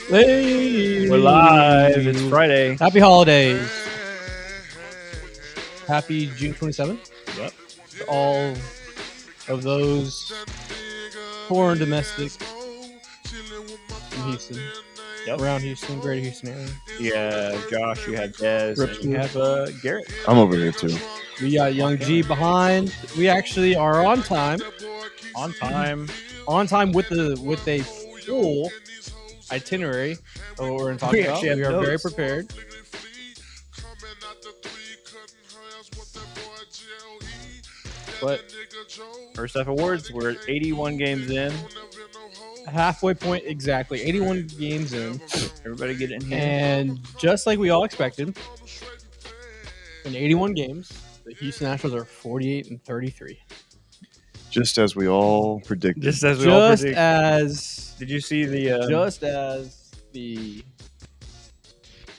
Hey, We're live. It's Friday. Happy holidays. Happy June 27th Yep. to all of those foreign domestics in Houston, Yep. around Houston, greater Houston area. Yeah, Josh, you have Dez, Rip and you have Garrett. I'm over here too. We got Young G behind. We actually are on time. On time. On time with a full itinerary of what we're going to talk We about. actually have We are very notes. prepared. But First half awards. We're at 81 games in. halfway point exactly, 81 games in. Everybody get in here. And just like we all expected, in 81 games, the Houston Astros are 48-33. Just as we all predicted. Just as we all Just predict. as Did you see the? just as the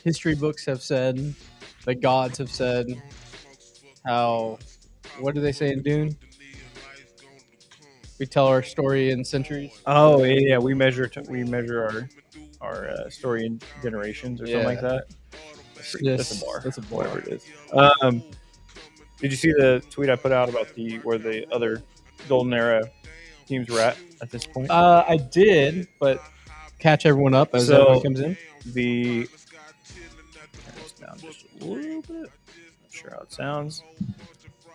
history books have said, the gods have said, how, what do they say in Dune? We tell our story in centuries. Oh yeah, we measure our story in generations or something like Yeah. that. That's a bar. That's a bar. Whatever it is. Did you see the tweet I put out about where the other golden era teams were at this point? I did, but catch everyone up as everyone comes in. The turn this down just a little bit. Not sure how it sounds.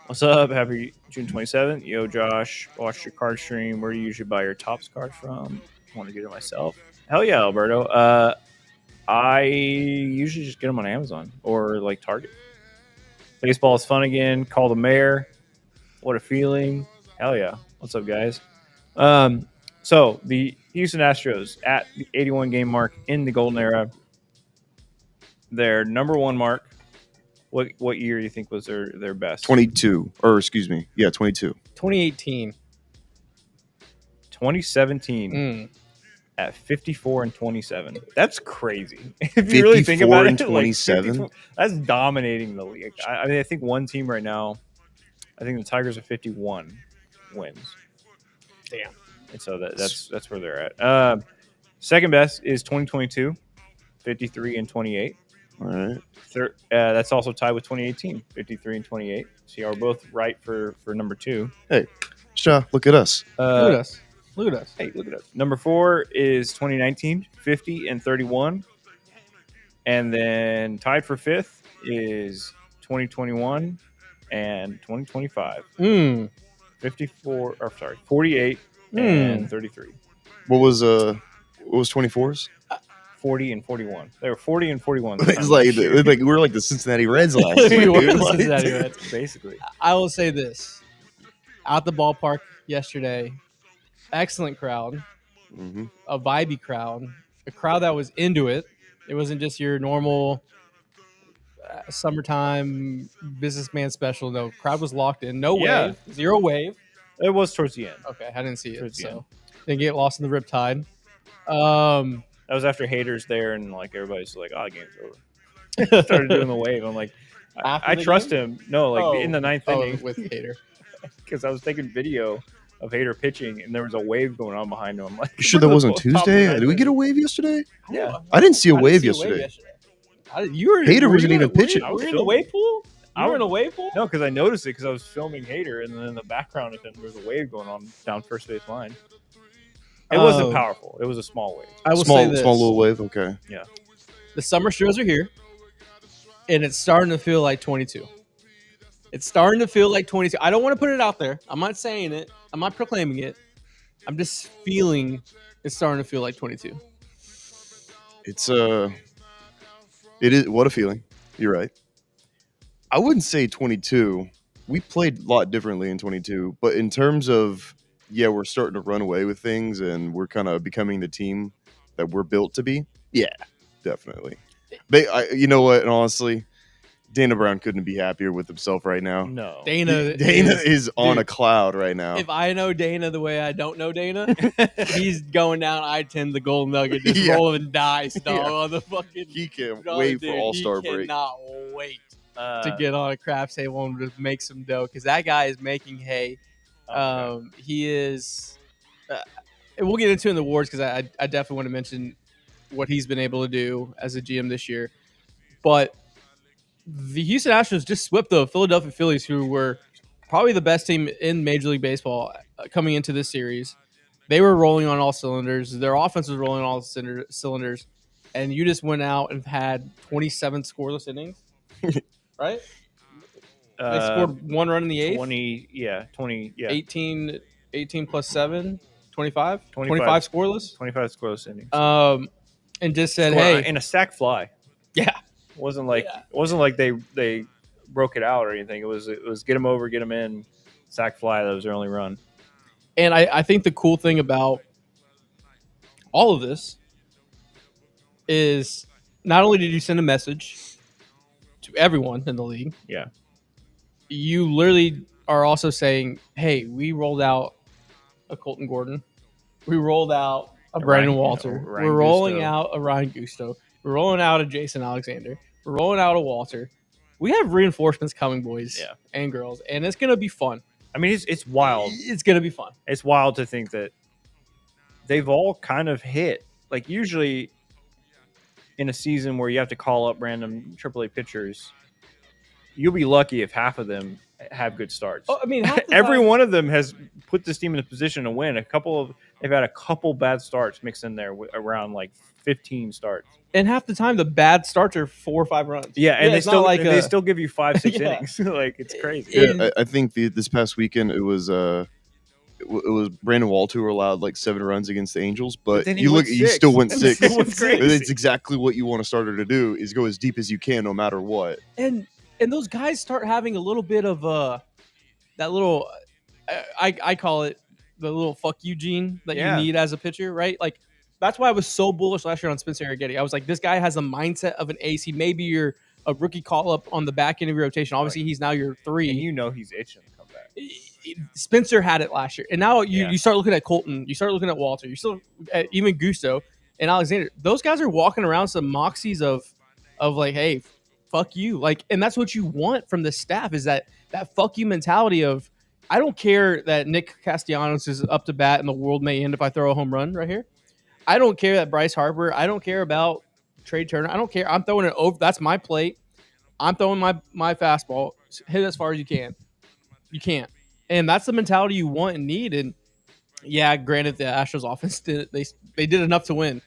What's up? Happy June 27th. Yo, Josh, watched your card stream. Where do you usually buy your Topps card from? I want to get it myself. Hell yeah, Alberto. I usually just get them on Amazon or like Target. Baseball is fun again. Call the mayor. What a feeling. Hell yeah. What's up, guys? So the Houston Astros at the 81 game mark in the golden era. Their number one mark. What year do you think was their best? 22. Or excuse me. Yeah, 22. 2018. 2017 at 54-27. That's crazy. If you really think about it, 54-27? Like that's dominating the league. I mean, I think one team right now, I think the Tigers are 51 wins. Damn. And so that's where they're at. Second best is 2022, 53-28. All right. Third, that's also tied with 2018, 53-28. So we're both right for number two. Shaw, look at us. Look at us. Look at us. Hey, look at us. Number 4 is 2019, 50-31. And then tied for fifth is 2021 and 2025. 48 and 33. What was 24's? 40 and 41. They were 40 and 41. It's like we're like the Cincinnati Reds last We year. were dude. the Like, Cincinnati Reds. Basically. I will say this. At the ballpark yesterday, excellent crowd, mhm. a vibey crowd, a crowd that was into it. It wasn't just your normal summertime businessman special. No, crowd was locked in. No Yeah. wave. Zero wave. It was towards the end. Okay, I didn't see it. Towards the So didn't get lost in the riptide. Um, That was after haters there, and like everybody's like, "Oh, the game's over." Started doing the wave. I'm like, After I the trust game? him. No, like in the ninth inning, with Hater. because I was taking video of Hater pitching, and there was a wave going on behind him. I'm like, You sure that wasn't top of the Tuesday? ninth Did we get a inning. wave yesterday? Yeah. I didn't see a I wave didn't see yesterday. You were Hater were wasn't you even in- were you- pitching. Were you in the wave pool? I You were was- in a wave pool? No, because I noticed it because I was filming Hater, and then in the background of him, there was a wave going on down first base line. It wasn't powerful. It was a small wave. I will say Small this. little wave. Okay. The summer shows are here, and it's starting to feel like 22. It's starting to feel like 22. I don't want to put it out there. I'm not saying it. I'm not proclaiming it. I'm just feeling it's starting to feel like 22. It's it is what a feeling. You're right. I wouldn't say 22. We played a lot differently in 22, but in terms of we're starting to run away with things and we're kind of becoming the team that we're built to be. Yeah, definitely. You know what? And honestly, Dana Brown couldn't be happier with himself right now. No. Dana is on dude, a cloud right now. If I know Dana the way I don't know Dana, he's going down I-10 the Golden Nugget, just Yeah. rolling dice, dog, Yeah. on the fucking. He can't dog, wait dude, for All-Star he break. cannot wait to to get on a craps table and just make some dough because that guy is making hay. He is. we'll get into it in the awards because I definitely want to mention what he's been able to do as a GM this year. But the Houston Astros just swept the Philadelphia Phillies, who were probably the best team in Major League Baseball coming into this series. They were rolling on all cylinders. Their offense was rolling on all cylinders. And you just went out and had 27 scoreless innings, right? They scored 1 run in the 8th. 20, 18 plus 7, 25? 25 scoreless? 25 scoreless innings. And just said, hey. In a sac fly. Yeah. It wasn't like they broke it out or anything. It was get them over, get them in, sac fly. That was their only run. And I think the cool thing about all of this is not only did you send a message to everyone in the league, yeah, you literally are also saying, hey, we rolled out a Colton Gordon. We rolled out a Brandon Walter. We're rolling out a Ryan Gusto. We're rolling out a Jason Alexander. We're rolling out a Walter. We have reinforcements coming, boys and girls, and it's going to be fun. I mean, it's wild. It's going to be fun. It's wild to think that they've all kind of hit. Like, usually in a season where you have to call up random AAA pitchers, you'll be lucky if half of them have good starts. Oh, I mean, every one of them has put this team in a position to win. They've had a couple bad starts mixed in there around like 15 starts. And half the time, the bad starts are 4 or 5 runs. Yeah, and they still give you 5-6 innings. Like, it's crazy. Yeah, I think this past weekend it was Brandon Walter who allowed like 7 runs against the Angels, but you still went 6. It's exactly what you want a starter to do, is go as deep as you can no matter what. And those guys start having a little bit of that little I call it the little fuck you gene that you need as a pitcher, right? Like, that's why I was so bullish last year on Spencer Arrighetti. I was like, this guy has a mindset of an ace. He may be your a rookie call up on the back end of your rotation. Obviously, he's now your 3. And you know he's itching to come back. Spencer had it last year, and now you start looking at Colton. You start looking at Walter. You still even Gusto and Alexander. Those guys are walking around some moxies of like, hey, fuck you. Like, and that's what you want from the staff, is that fuck you mentality of, I don't care that Nick Castellanos is up to bat and the world may end if I throw a home run right here. I don't care that Bryce Harper. I don't care about Trey Turner. I don't care. I'm throwing it over. That's my plate. I'm throwing my fastball. Hit it as far as you can. You can't. And that's the mentality you want and need. And yeah, granted, the Astros offense did enough to win,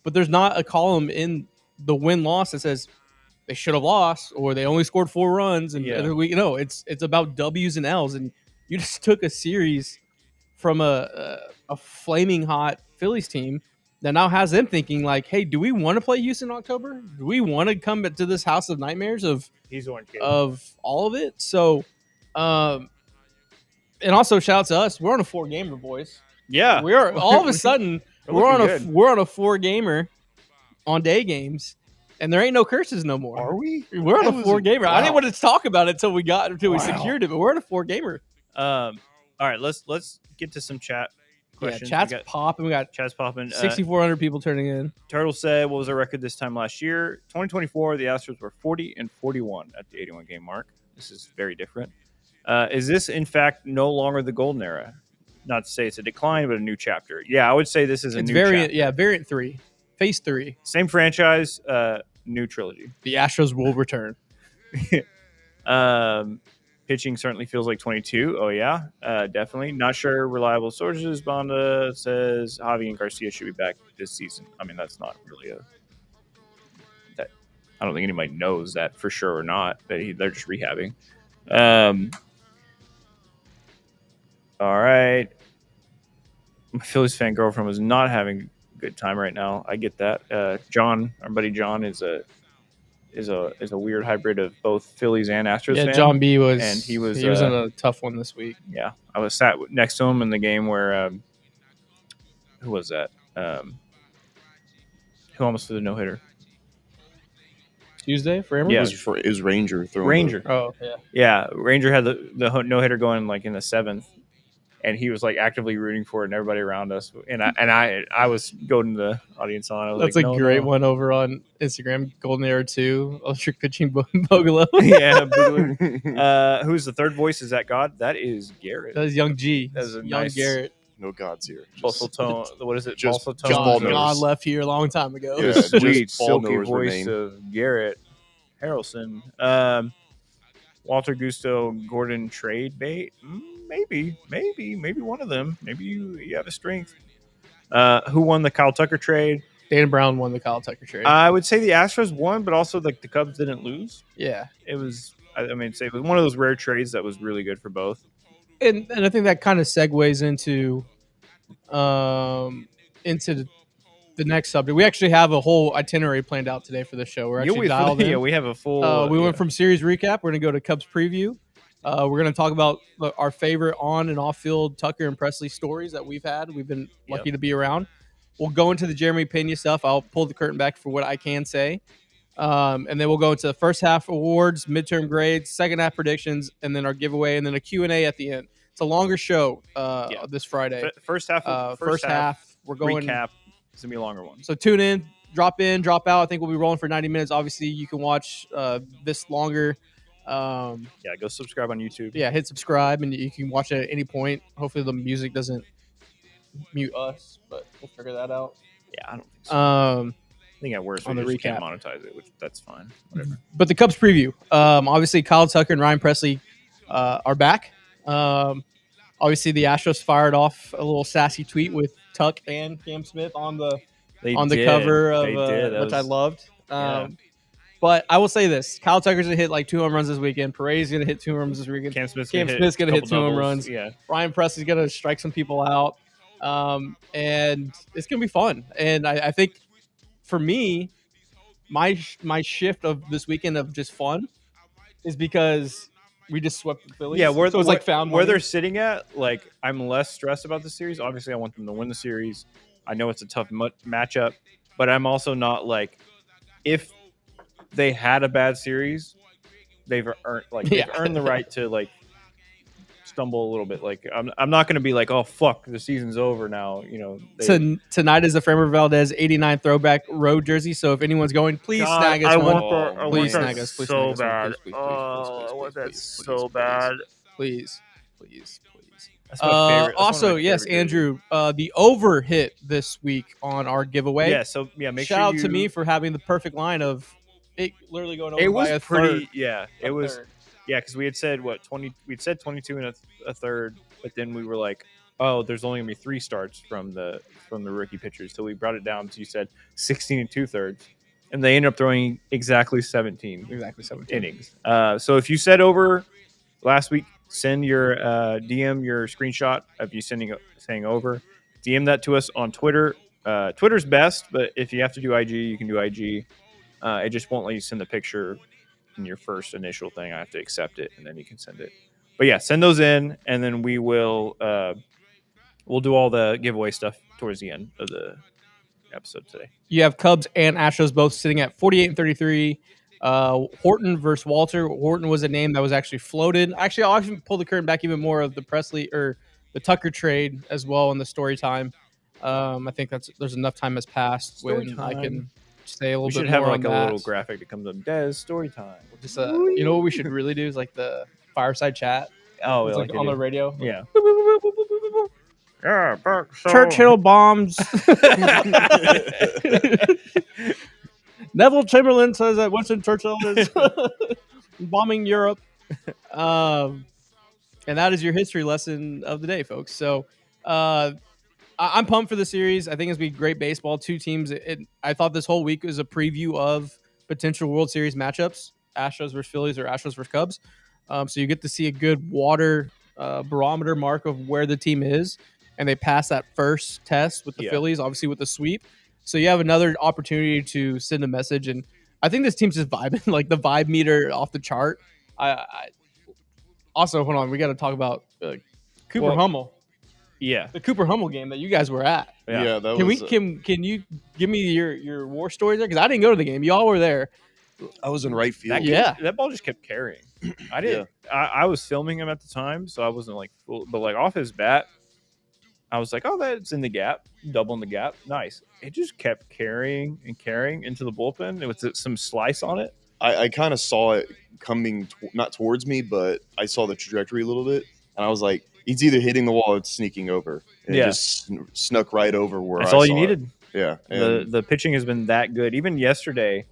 but there's not a column in the win-loss that says they should have lost or they only scored 4 runs. And it's about W's and L's. And you just took a series from a flaming hot Phillies team that now has them thinking like, hey, do we want to play Houston in October? Do we want to come to this house of nightmares of all of it? So, and also shout out to us. We're on a 4-gamer, boys. Yeah, we are. All of a sudden, we're on a 4-gamer on day games, and there ain't no curses no more. Are we? We're on a 4-gamer. Wow. I didn't want to talk about it until we secured it, but we're on a 4-gamer. All right, let's get to some chat questions. Yeah, chat's popping. Chat's popping. 6,400 people turning in. Turtle said, "What was our record this time last year? 2024. The Astros were 40-41 at the 81 game mark. This is very different. Is this in fact no longer the golden era? Not to say it's a decline, but a new chapter. Yeah, I would say this is a new chapter. Yeah, variant 3, phase 3. Same franchise, new trilogy. The Astros will return. Pitching certainly feels like 22. Oh, yeah, definitely. Not sure. Reliable sources. Bonda says Javi and Garcia should be back this season. I mean, that's not really that. I don't think anybody knows that for sure or not. They're just rehabbing. All right. My Phillies fan girlfriend was not having a good time right now. I get that. John, our buddy John, is a weird hybrid of both Phillies and Astros. Yeah, fan. John B was, and he was in a tough one this week. Yeah, I was sat next to him in the game where who was that? Who almost threw the no-hitter? Tuesday for Emory? Yeah, it was Ranger throwing. Ranger. Oh, yeah. Yeah, Ranger had the no-hitter going like in the 7th. And he was like actively rooting for it, and everybody around us. And I was going to the audience on. I was That's like, a great one over on Instagram. Golden Era 2, electric pitching Bogolo. Yeah, Bogolo. Who's the third voice? Is that God? That is Garrett. That is Young G. That is Young Garrett. no gods here. Balsa tone. What is it? just Balsa ball John, nose. God left here a long time ago. Yeah, The just sweet, ball silky nose voice remain. of Garrett Harrelson. Walter Gusto, Gordon trade bait? Maybe one of them. Maybe you have a strength. Who won the Kyle Tucker trade? Dan Brown won the Kyle Tucker trade. I would say the Astros won, but also like the Cubs didn't lose. Yeah. It was. I mean, it was one of those rare trades that was really good for both. And I think that kind of segues into the next subject. We actually have a whole itinerary planned out today for the show. We're actually dialed in. Yeah, we have a full. We went from series recap. We're going to go to Cubs preview. We're going to talk about our favorite on and off field Tucker and Presley stories that we've had. We've been lucky to be around. We'll go into the Jeremy Pena stuff. I'll pull the curtain back for what I can say. And then we'll go into the first half awards, midterm grades, second half predictions, and then our giveaway, and then a Q&A at the end. It's a longer show this Friday. First half. First half, we're going recap. It's gonna be a longer one. So tune in, drop out. I think we'll be rolling for 90 minutes. Obviously, you can watch this longer. Go subscribe on YouTube. Yeah, hit subscribe, and you can watch it at any point. Hopefully, the music doesn't mute us, but we'll figure that out. Yeah, I don't think so. I think at worst on we the just can't recap. monetize it, which that's fine. Whatever. But the Cubs preview. Obviously, Kyle Tucker and Ryan Presley are back. Obviously, the Astros fired off a little sassy tweet with Tuck and Cam Smith on the cover of which I loved. But I will say this: Kyle Tucker's gonna hit like 2 home runs this weekend. Brady's gonna hit 2 home runs this weekend. Cam Smith's gonna hit 2 home runs. Yeah. Ryan Presley's gonna strike some people out, and it's gonna be fun. And I think for me, my shift of this weekend of just fun is because we just swept the Phillies. Yeah, so it's like found where money. they're sitting at. Like, I'm less stressed about the series. Obviously, I want them to win the series. I know it's a tough matchup, but I'm also not like, if they had a bad series, they've earned the right to like stumble a little bit. Like, I'm not going to be like, oh fuck, the season's over now. You know. Tonight is the Framber Valdez '89 throwback road jersey. So if anyone's going, please snag us one. Please snag us. Please so snag us. bad. I want that so bad. Please. That's my favorite. Also, yes, Andrew, the over hit this week on our giveaway. Yeah, so make shout out to me for having the perfect line of it literally going over. It was by a pretty. third. Yeah, it was. Third. Yeah, because we had said 20. We'd said 22 and a third, but then we were like, oh, there's only gonna be 3 starts from the rookie pitchers. So we brought it down to, you said 16 and 2/3, and they ended up throwing exactly 17 innings. So if you said over last week, send your DM your screenshot of you saying over. DM that to us on Twitter. Twitter's best, but if you have to do IG, you can do IG. It just won't let you send the picture in your first initial thing. I have to accept it, and then you can send it. But yeah, send those in, and then we will we'll do all the giveaway stuff towards the end of the episode today. You have Cubs and Astros both sitting at 48 and 33. Horton versus Walter. Horton was a name that was actually floated. Actually, I'll actually pull the curtain back even more of the Presley or the Tucker trade as well in the story time. I think there's enough time has passed when I can say a little bit more. We should have like on a that. little graphic that comes up. Des story time. Just you know what we should really do is like the fireside chat. Oh, it's like on the radio. Yeah. Churchill bombs. Neville Chamberlain says that Winston Churchill is bombing Europe. And that is your history lesson of the day, folks. So I'm pumped for the series. I think it's going to be great baseball. 2 teams. I thought this whole week was a preview of potential World Series matchups, Astros versus Phillies or Astros versus Cubs. So you get to see a good water barometer mark of where the team is. And they passed that first test with the Phillies, obviously with the sweep. So you have another opportunity to send a message. And I think this team's just vibing, like the vibe meter off the chart. Also, hold on, we got to talk about Cooper Hummel. Yeah, the Cooper Hummel game that you guys were at. Yeah, that can you give me your war story there? Because I didn't go to the game. Y'all were there. I was in right field. That ball just kept carrying. I didn't. I was filming him at the time, so I wasn't like full, but like off his bat, I was like, oh, that's in the gap, doubling the gap, nice. It just kept carrying and carrying into the bullpen. It was some slice on it. I kind of saw it coming, not towards me, but I saw the trajectory a little bit, and I was like, It's either hitting the wall or it's sneaking over. And it just snuck right over where That's I all saw you needed. It. Yeah. And The pitching has been that good. Even yesterday,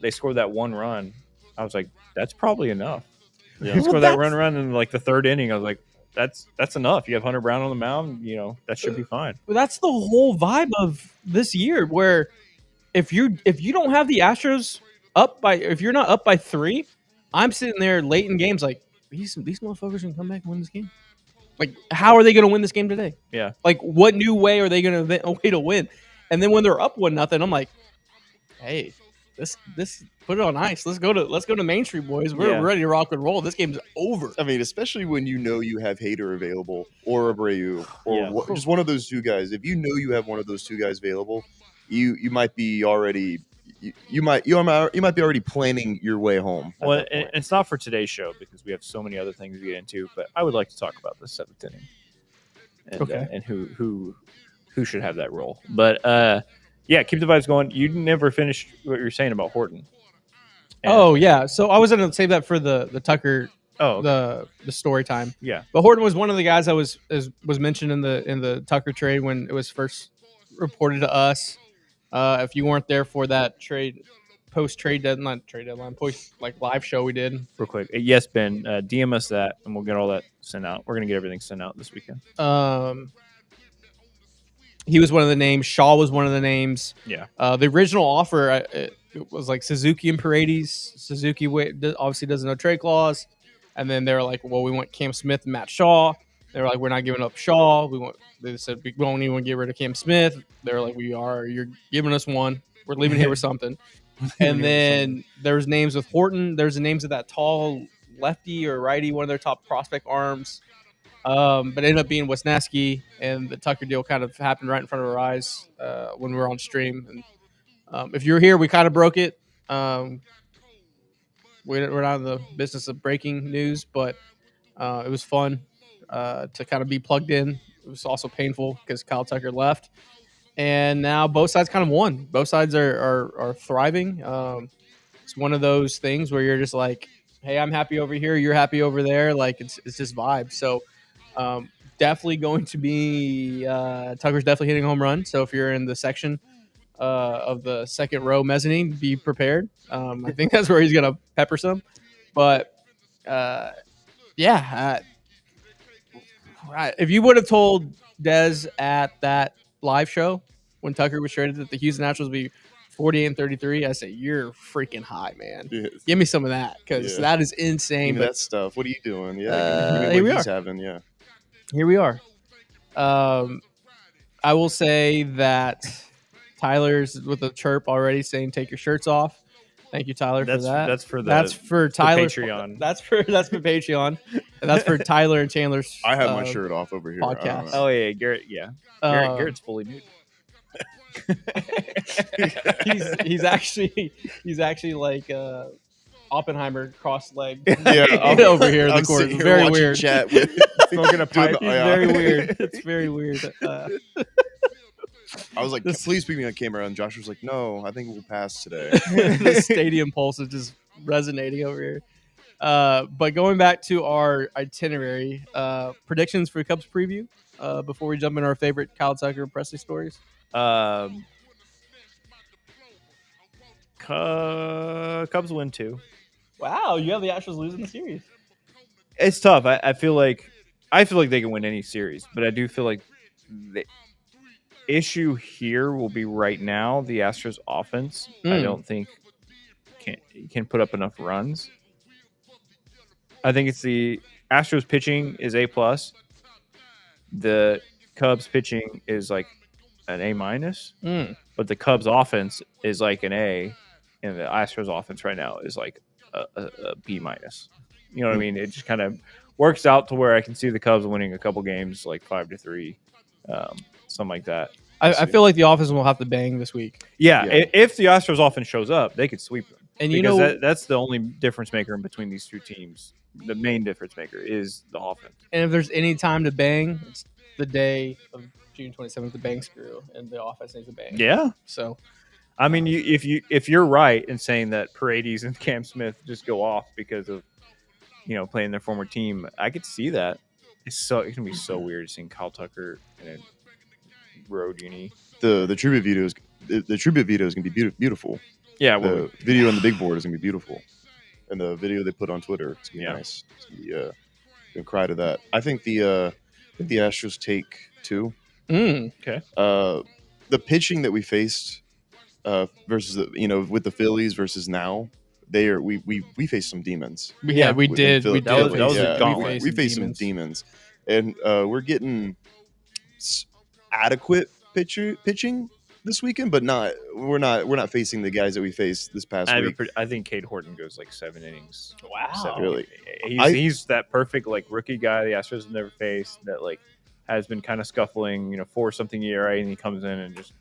they scored that one run. I was like, that's probably enough. Yeah. They Well, scored that run in like the third inning. I was like, that's enough. You have Hunter Brown on the mound. That should be fine. That's the whole vibe of this year. Where if you don't have the Astros if you're not up by 3, I'm sitting there late in games like these motherfuckers can come back and win this game. Like, how are they going to win this game today? Yeah. Like, what new way are they going to invent a way to win? And then when they're up 1-0, I'm like, hey, this put it on ice. Let's go to Main Street, boys. We're ready to rock and roll. This game's over. I mean, especially when you have Hader available or Abreu or just one of those two guys. If you know you have one of those two guys available, you might be already you might be already planning your way home. Well, it's not for today's show because we have so many other things to get into. But I would like to talk about the 7th inning and who should have that role. But yeah, keep the vibes going. You never finished what you were saying about Horton. Yeah. So I was going to save that for the Tucker. Oh, okay. the story time. Yeah. But Horton was one of the guys that was mentioned in the Tucker trade when it was first reported to us. If you weren't there for that trade, post deadline live show we did. Real quick, yes, Ben, DM us that, and we'll get all that sent out. We're gonna get everything sent out this weekend. He was one of the names. Shaw was one of the names. Yeah. The original offer it was like Suzuki and Paredes. Suzuki obviously doesn't know trade clause, and then they were like, "Well, we want Cam Smith and Matt Shaw." They were like, "We're not giving up Shaw. They said we won't even get rid of Cam Smith." They were like, "We are. You're giving us one. We're leaving here with something." And then there's names with Horton. There's the names of that tall lefty or righty, one of their top prospect arms. But it ended up being Wisniewski, and the Tucker deal kind of happened right in front of our eyes when we were on stream. And if you're here, we kind of broke it. We're not in the business of breaking news, but it was fun to kind of be plugged in. It was also painful because Kyle Tucker left, and now both sides kind of won. Both sides are thriving. It's one of those things where you're just like, hey, I'm happy over here, you're happy over there. Like it's just vibe. So definitely going to be Tucker's definitely hitting a home run. So if you're in the section of the second row mezzanine, be prepared. I think that's where he's gonna pepper some. But yeah. If you would have told Dez at that live show when Tucker was traded that the Houston Astros would be 48-33, I say you're freaking high, man. Yes. Give me some of that because that is insane. That stuff. What are you doing? Yeah, here we he's are. having. Yeah, here we are. I will say that Tyler's with a chirp already saying take your shirts off. Thank you, Tyler, for that. That's for Tyler. Patreon. That's for Patreon. And that's for Tyler and Chandler's. I have my shirt off over here. Podcast. Oh yeah, Garrett. Yeah, Garrett's fully nude. he's actually like Oppenheimer cross-legged. Yeah, over here in the corner. It's very weird. Chat with smoking a pipe. He's very weird. It's very weird. I was like, please put me on camera. And Josh was like, no, I think we'll pass today. The stadium pulse is just resonating over here. But going back to our itinerary, predictions for Cubs preview before we jump in our favorite Kyle Tucker and Presley stories. Cubs win 2. Wow, you have the Astros losing the series. It's tough. I feel like they can win any series, but I do feel like the issue here will be right now the Astros offense. I don't think can put up enough runs. I think it's the Astros pitching is A+. The Cubs pitching is like an A-, but the Cubs offense is like an A, and the Astros offense right now is like a B-. You know what I mean? It just kind of works out to where I can see the Cubs winning a couple games like 5-3, something like that. I feel like the offense will have to bang this week. Yeah, if the Astros offense shows up, they could sweep them. And that's the only difference maker in between these two teams. The main difference maker is the offense. And if there's any time to bang, it's the day of June 27th, the bang screw, and the offense needs to bang. Yeah. So, I mean, if you're right in saying that Paredes and Cam Smith just go off because of playing their former team, I could see that. It's gonna be so weird seeing Kyle Tucker in a road uni. The tribute video is gonna be beautiful. Yeah, The video on the big board is gonna be beautiful, and the video they put on Twitter, it's gonna be nice. It's gonna be, gonna cry to that. I think the Astros take 2. Okay. The pitching that we faced versus with the Phillies versus now, we faced some demons. Yeah, we did. We That did. was a gauntlet. We faced some demons, and we're getting adequate pitching this weekend, but we're not facing the guys that we faced this past week. I think Cade Horton goes like 7 innings. Wow, really? He's that perfect like rookie guy the Astros have never faced that like has been kind of scuffling, 4-something ERA, and he comes in and just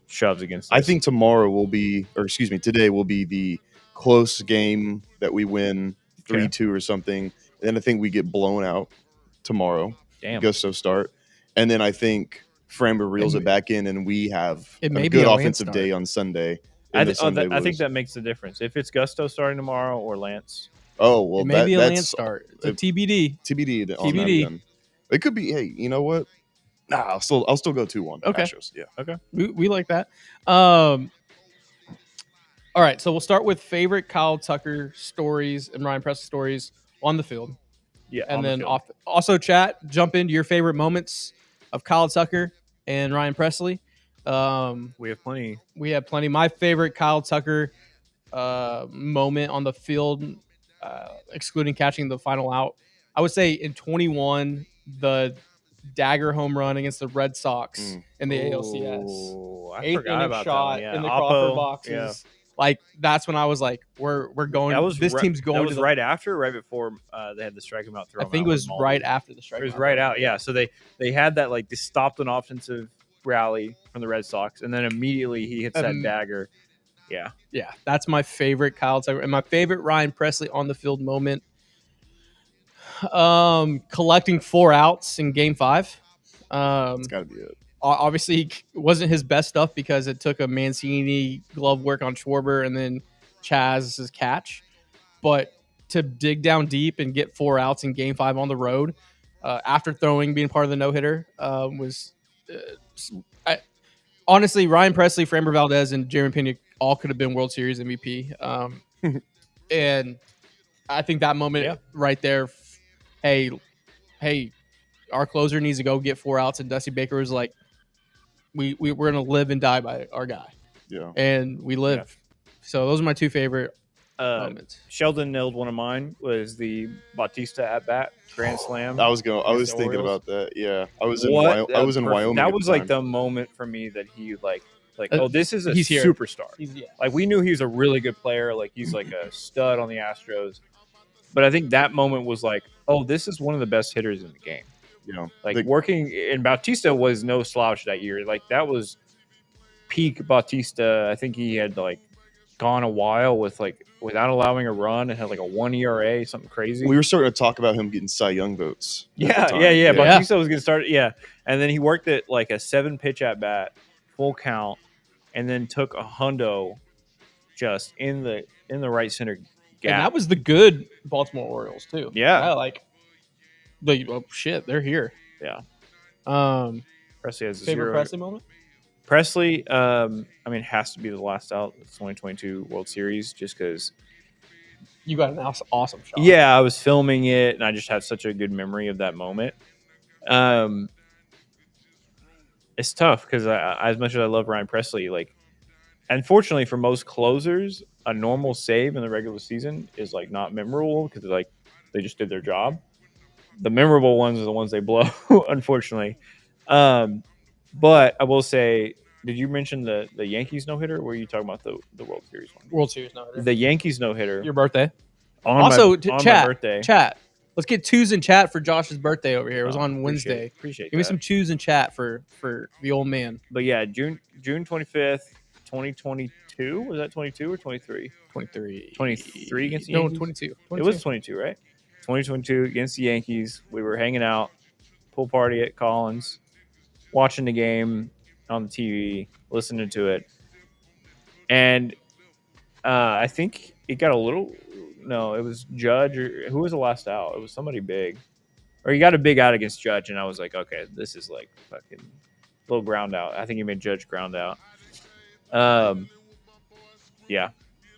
shoves against us. I think today will be the close game that we win 3-2 or something. And then I think we get blown out tomorrow. Damn. Gusto start. And then I think Framber reels it back in, and we have a good offensive day on Sunday. I think that makes the difference. If it's Gusto starting tomorrow or Lance. Oh, well, it may be a Lance start. A TBD. TBD. TBD. It could be. Hey, you know what? Nah, I'll still go 2-1. Okay. Astros. Yeah. Okay. We like that. All right. So we'll start with favorite Kyle Tucker stories and Ryan Presley stories on the field. Yeah. And then also chat, jump into your favorite moments of Kyle Tucker and Ryan Presley. We have plenty. My favorite Kyle Tucker moment on the field, excluding catching the final out, I would say in 21, the dagger home run against the Red Sox in the ALCS. I forgot about shot that one. Yeah. in the Crawford boxes. Yeah. Like that's when I was like, we're going. This team's going. That was right after, right before they had to strike him out. I think it was right after the strike. It was right out. Yeah. So they had that like they stopped an offensive rally from the Red Sox, and then immediately he hits that dagger. Yeah. That's my favorite Kyle Tucker, and my favorite Ryan Presley on the field moment. Collecting 4 outs in Game 5. It's got to be it. Obviously, it wasn't his best stuff because it took a Mancini glove work on Schwarber and then Chaz's catch. But to dig down deep and get 4 outs in Game 5 on the road after being part of the no-hitter was honestly, Ryan Presley, Framber Valdez, and Jeremy Pena all could have been World Series MVP. And I think that moment right there, hey, our closer needs to go get 4 outs, and Dusty Baker was like, we're going to live and die by our guy. Yeah. And we live. Yeah. So those are my 2 favorite moments. Sheldon nailed one of mine, was the Bautista at bat grand slam. I was thinking about that. Yeah. I was in Wyoming. That was like the moment for me that he this is a superstar. Like we knew he was a really good player. Like he's like a stud on the Astros. But I think that moment was like, oh, this is one of the best hitters in the game. Working in Bautista was no slouch that year. Like that was peak Bautista. I think he had like gone a while without allowing a run and had like a 1 ERA, something crazy. We were starting to talk about him getting Sai Young votes. Yeah. Bautista was going to start. Yeah. And then he worked at like a 7-pitch at bat, full count, and then took a hundo just in the right center gap. And that was the good Baltimore Orioles too. Yeah. They're here. Yeah. Presley has a favorite 0. Presley moment? Presley, it has to be the last out, the 2022 World Series, just because you got an awesome shot. Yeah, I was filming it, and I just had such a good memory of that moment. It's tough because as much as I love Ryan Presley, like, unfortunately for most closers, a normal save in the regular season is like not memorable because like they just did their job. The memorable ones are the ones they blow, unfortunately. But I will say, did you mention the Yankees no-hitter, or were you talking about the World Series one? World Series no-hitter. The Yankees no-hitter. Your birthday. On my birthday. Chat. Let's get twos in chat for Josh's birthday over here. It was on Wednesday. Appreciate Give me some twos in chat for the old man. But yeah, June 25th, 2022. Was that 22 or 23? 23. 23 against the Yankees? No, 22. It was 22, right? 2022 against the Yankees. We were hanging out, pool party at Collins, watching the game on the TV, listening to it. And I think it got a little – no, it was Judge. Or who was the last out? It was somebody big. or he got a big out against Judge, and I was like, okay, this is like fucking little ground out. I think he made Judge ground out. Yeah,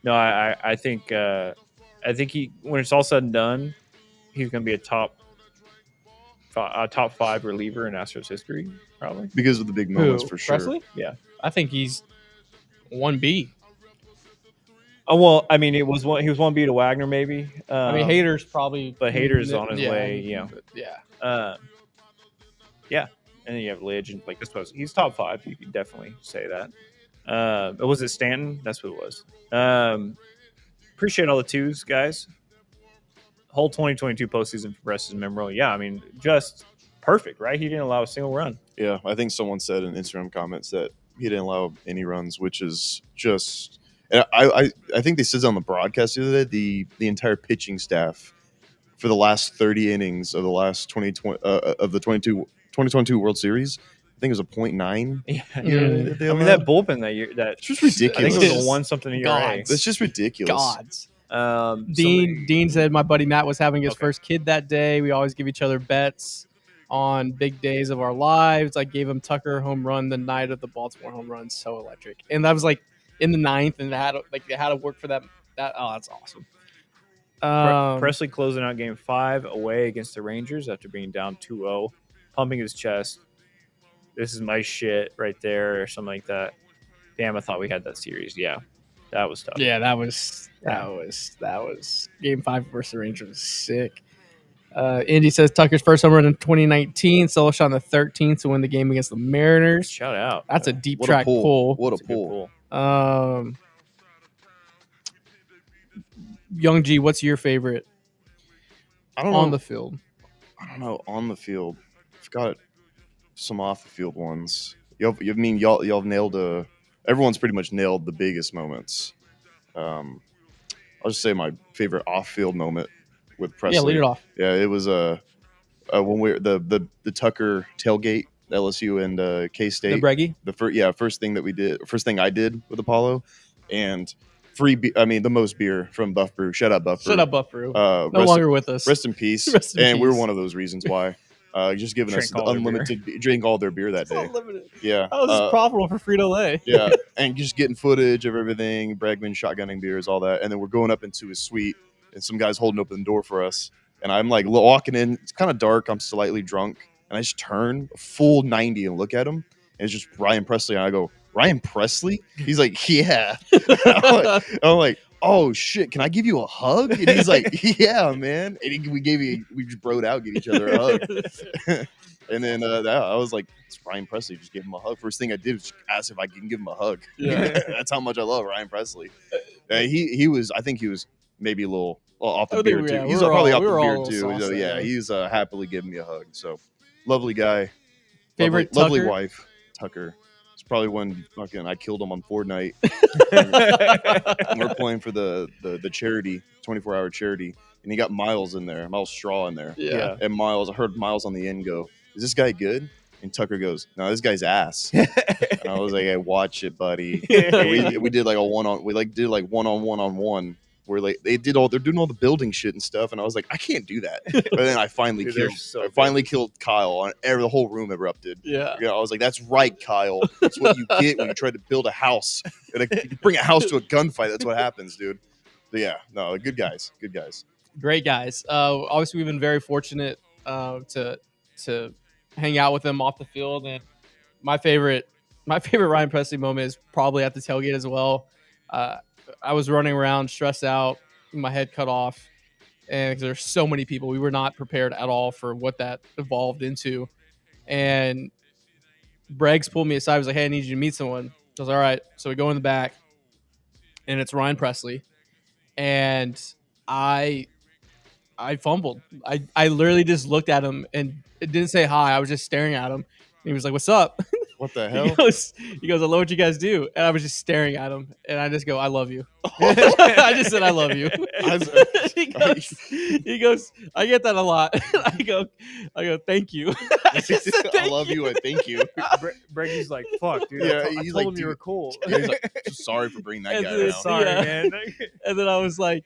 no, I think he, when it's all said and done, he's gonna be a top 5 reliever in Astros history, probably. because of the big moments for sure. Presley? Yeah. I think he's 1B. Oh well, I mean, he was 1B to Wagner, maybe. I mean, Hader's probably, but Hader's on his way. Yeah. Yeah, and then you have Lidge, and like, I suppose he's top 5. You could definitely say that. But was it Stanton? That's what it was. Appreciate all the 2s, guys. Whole 2022 postseason for Brest is memorable. Yeah, I mean, just perfect, right? He didn't allow a single run. Yeah, I think someone said in Instagram comments that he didn't allow any runs, which is just. And I think they said on the broadcast the other day, the entire pitching staff for the last 30 innings of the last 2020 of the 2022 World Series, I think it was a .9. Yeah, I mean that bullpen that year, it's just ridiculous. I think it was a 1-something ERA. That's just ridiculous. Gods. Dean Dean said my buddy Matt was having his first kid that day. We always give each other bets on big days of our lives. I gave him Tucker home run the night of the Baltimore home run. So electric. And that was like in the 9th, and they had to work for that. That's awesome. Presley closing out Game 5 away against the Rangers after being down 2-0, pumping his chest. This is my shit right there, or something like that. Damn, I thought we had that series. Yeah, that was tough. Yeah, that was Game 5 versus the Rangers was sick. Indy says Tucker's first home run in 2019, solo shot on the 13th to win the game against the Mariners. Shout out. That's a deep What track a pull. pull. What a That's a good pull. Young G, what's your favorite I don't know. on the field? I don't know. On the field. I've got some off the field ones. Y'all have nailed everyone's pretty much nailed the biggest moments. I'll just say my favorite off field moment with Presley. Yeah, lead it off. Yeah, it was when we the Tucker tailgate, LSU and K State. The Breggy? First thing I did with Apollo, and the most beer from Buff Brew. Shout out Buff Brew. Shut up, Buff Brew. No longer with us. Rest in peace. Rest in and we're peace. one of those reasons why. Just giving us Drink the all their unlimited drink all their beer that day. Unlimited. Yeah. That was profitable for Frito-Lay. Yeah, and just getting footage of everything, Bregman shotgunning beers, all that, and then we're going up into his suite, and some guy's holding open the door for us, and I'm like walking in. It's kind of dark. I'm slightly drunk, and I just turn a full 90 and look at him, and it's just Ryan Presley, and I go, Ryan Presley? He's like, yeah. I'm like, oh shit, can I give you a hug? And he's like, yeah, man. And we just broed out, gave each other a hug. And then I was like, it's Ryan Presley, just give him a hug. First thing I did was ask if I can give him a hug. Yeah. That's how much I love Ryan Presley. I think he was maybe a little off the beer too. He's probably off the beer too. So, yeah, he's happily giving me a hug. So lovely guy. Favorite lovely Tucker? wife, Tucker. It's probably when fucking I killed him on Fortnite. We're playing for the charity, 24-hour charity, and he got Miles in there, Miles Straw in there. Yeah. And I heard Miles on the end go, "Is this guy good?" And Tucker goes, "No, this guy's ass." And I was like, "Hey, watch it, buddy." we did like one-on-one where like they're doing all the building shit and stuff, and I was like, I can't do that. But then I finally killed Kyle, and the whole room erupted. Yeah. I was like, that's right, Kyle. That's what you get when you try to build a house. You bring a house to a gunfight. That's what happens, dude. But yeah, no, good guys. Great guys. Obviously, we've been very fortunate to hang out with them off the field, and my favorite Ryan Presley moment is probably at the tailgate as well. I was running around stressed out, my head cut off, and there's so many people. We were not prepared at all for what that evolved into. And Breggs pulled me aside. He was like, "Hey, I need you to meet someone." I was all right. So we go in the back, and it's Ryan Presley. And I fumbled. I literally just looked at him and it didn't say hi. I was just staring at him. And he was like, "What's up?" What the He hell? goes, "I love what you guys do." And I was just staring at him. And I just go, "I love you." I just said, "I love you." He goes, "I get that a lot." I go, "Thank you." I just said, I "Thank love you and thank you. Breggy's like, fuck, dude. Yeah, I he's told like, him you were dude. cool. Yeah, he's like, "So sorry for bringing that And guy then- around." Sorry, Yeah. man. And then I was like,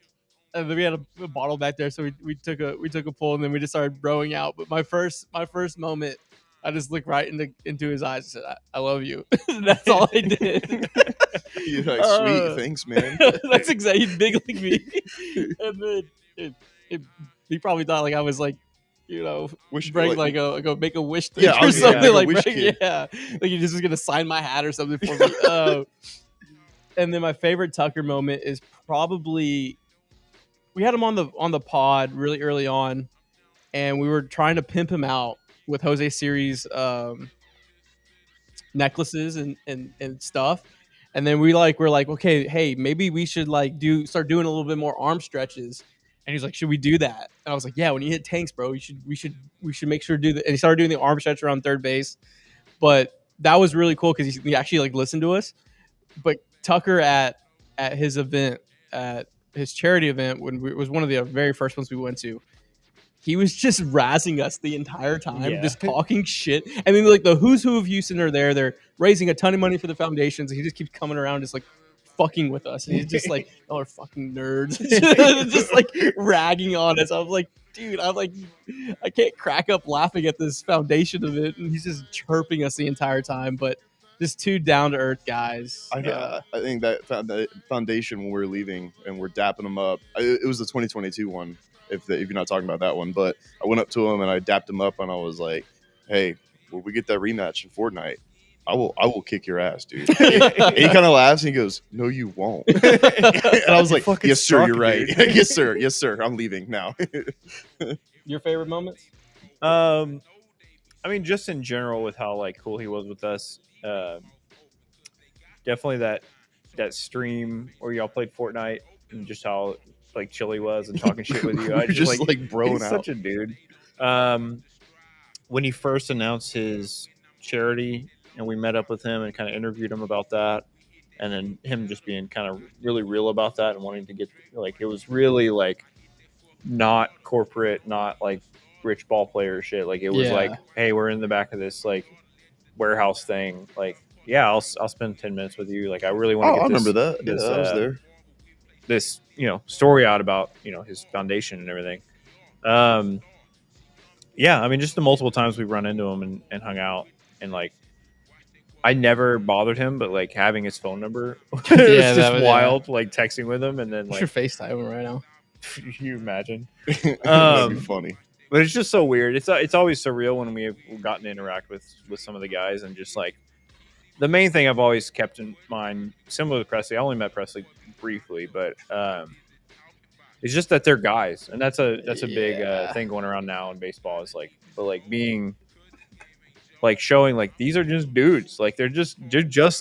and then we had a bottle back there, so we took a pull, and then we just started broing out. But my first moment, I just looked right into his eyes and said, "I love you." That's all I did. You're like, sweet, thanks, man. That's exactly big like me. And then he probably thought like I was like, break like a make a wish thing or something like like he just was gonna sign my hat or something for me. And then my favorite Tucker moment is probably we had him on the pod really early on, and we were trying to pimp him out with Jose Siri's necklaces and stuff. And then we're like, okay, hey, maybe we should like start doing a little bit more arm stretches. And he's like, should we do that? And I was like, yeah, when you hit tanks, bro, we should make sure to do that. And he started doing the arm stretch around third base. But that was really cool because he actually like listened to us. But Tucker at his event, at his charity event, when it was one of the very first ones we went to, he was just razzing us the entire time, just talking shit. I mean, like the who's who of Houston are there. They're raising a ton of money for the foundations. And he just keeps coming around, just like fucking with us. And he's just like, y'all are fucking nerds. Just like ragging on us. I'm like, dude, I can't crack up laughing at this foundation of it. And he's just chirping us the entire time. But just two down to earth guys. I think that foundation when we were leaving and we're dapping them up. It was the 2022 one. If you're not talking about that one, but I went up to him and I dapped him up and I was like, "Hey, when we get that rematch in Fortnite, I will kick your ass, dude." And he kind of laughs and he goes, "No, you won't." And I was like, "Yes, sir, you're right. Yes, sir. I'm leaving now." Your favorite moments? I mean, just in general with how like cool he was with us. Definitely that stream where y'all played Fortnite and just how like chill he was and talking shit with you. I just like broing he's out. Such a dude. When he first announced his charity and we met up with him and kind of interviewed him about that, and then him just being kind of really real about that and wanting to get like it was really like not corporate, not like rich ball player shit. Like it was like, hey, we're in the back of this like warehouse thing. Like, yeah, I'll spend 10 minutes with you. Like, I really want to. I remember that. I was there. This story out about his foundation and everything. Yeah, I mean, just the multiple times we've run into him and hung out, and like I never bothered him, but like having his phone number was just wild. Like texting with him and then like your FaceTime him right now. You imagine? That'd be funny. But it's just so weird. It's always surreal when we've gotten to interact with some of the guys, and just like the main thing I've always kept in mind, similar to Presley. I only met Presley briefly, but it's just that they're guys, and that's a big thing going around now in baseball. Is like, but like being like showing like these are just dudes, like they're just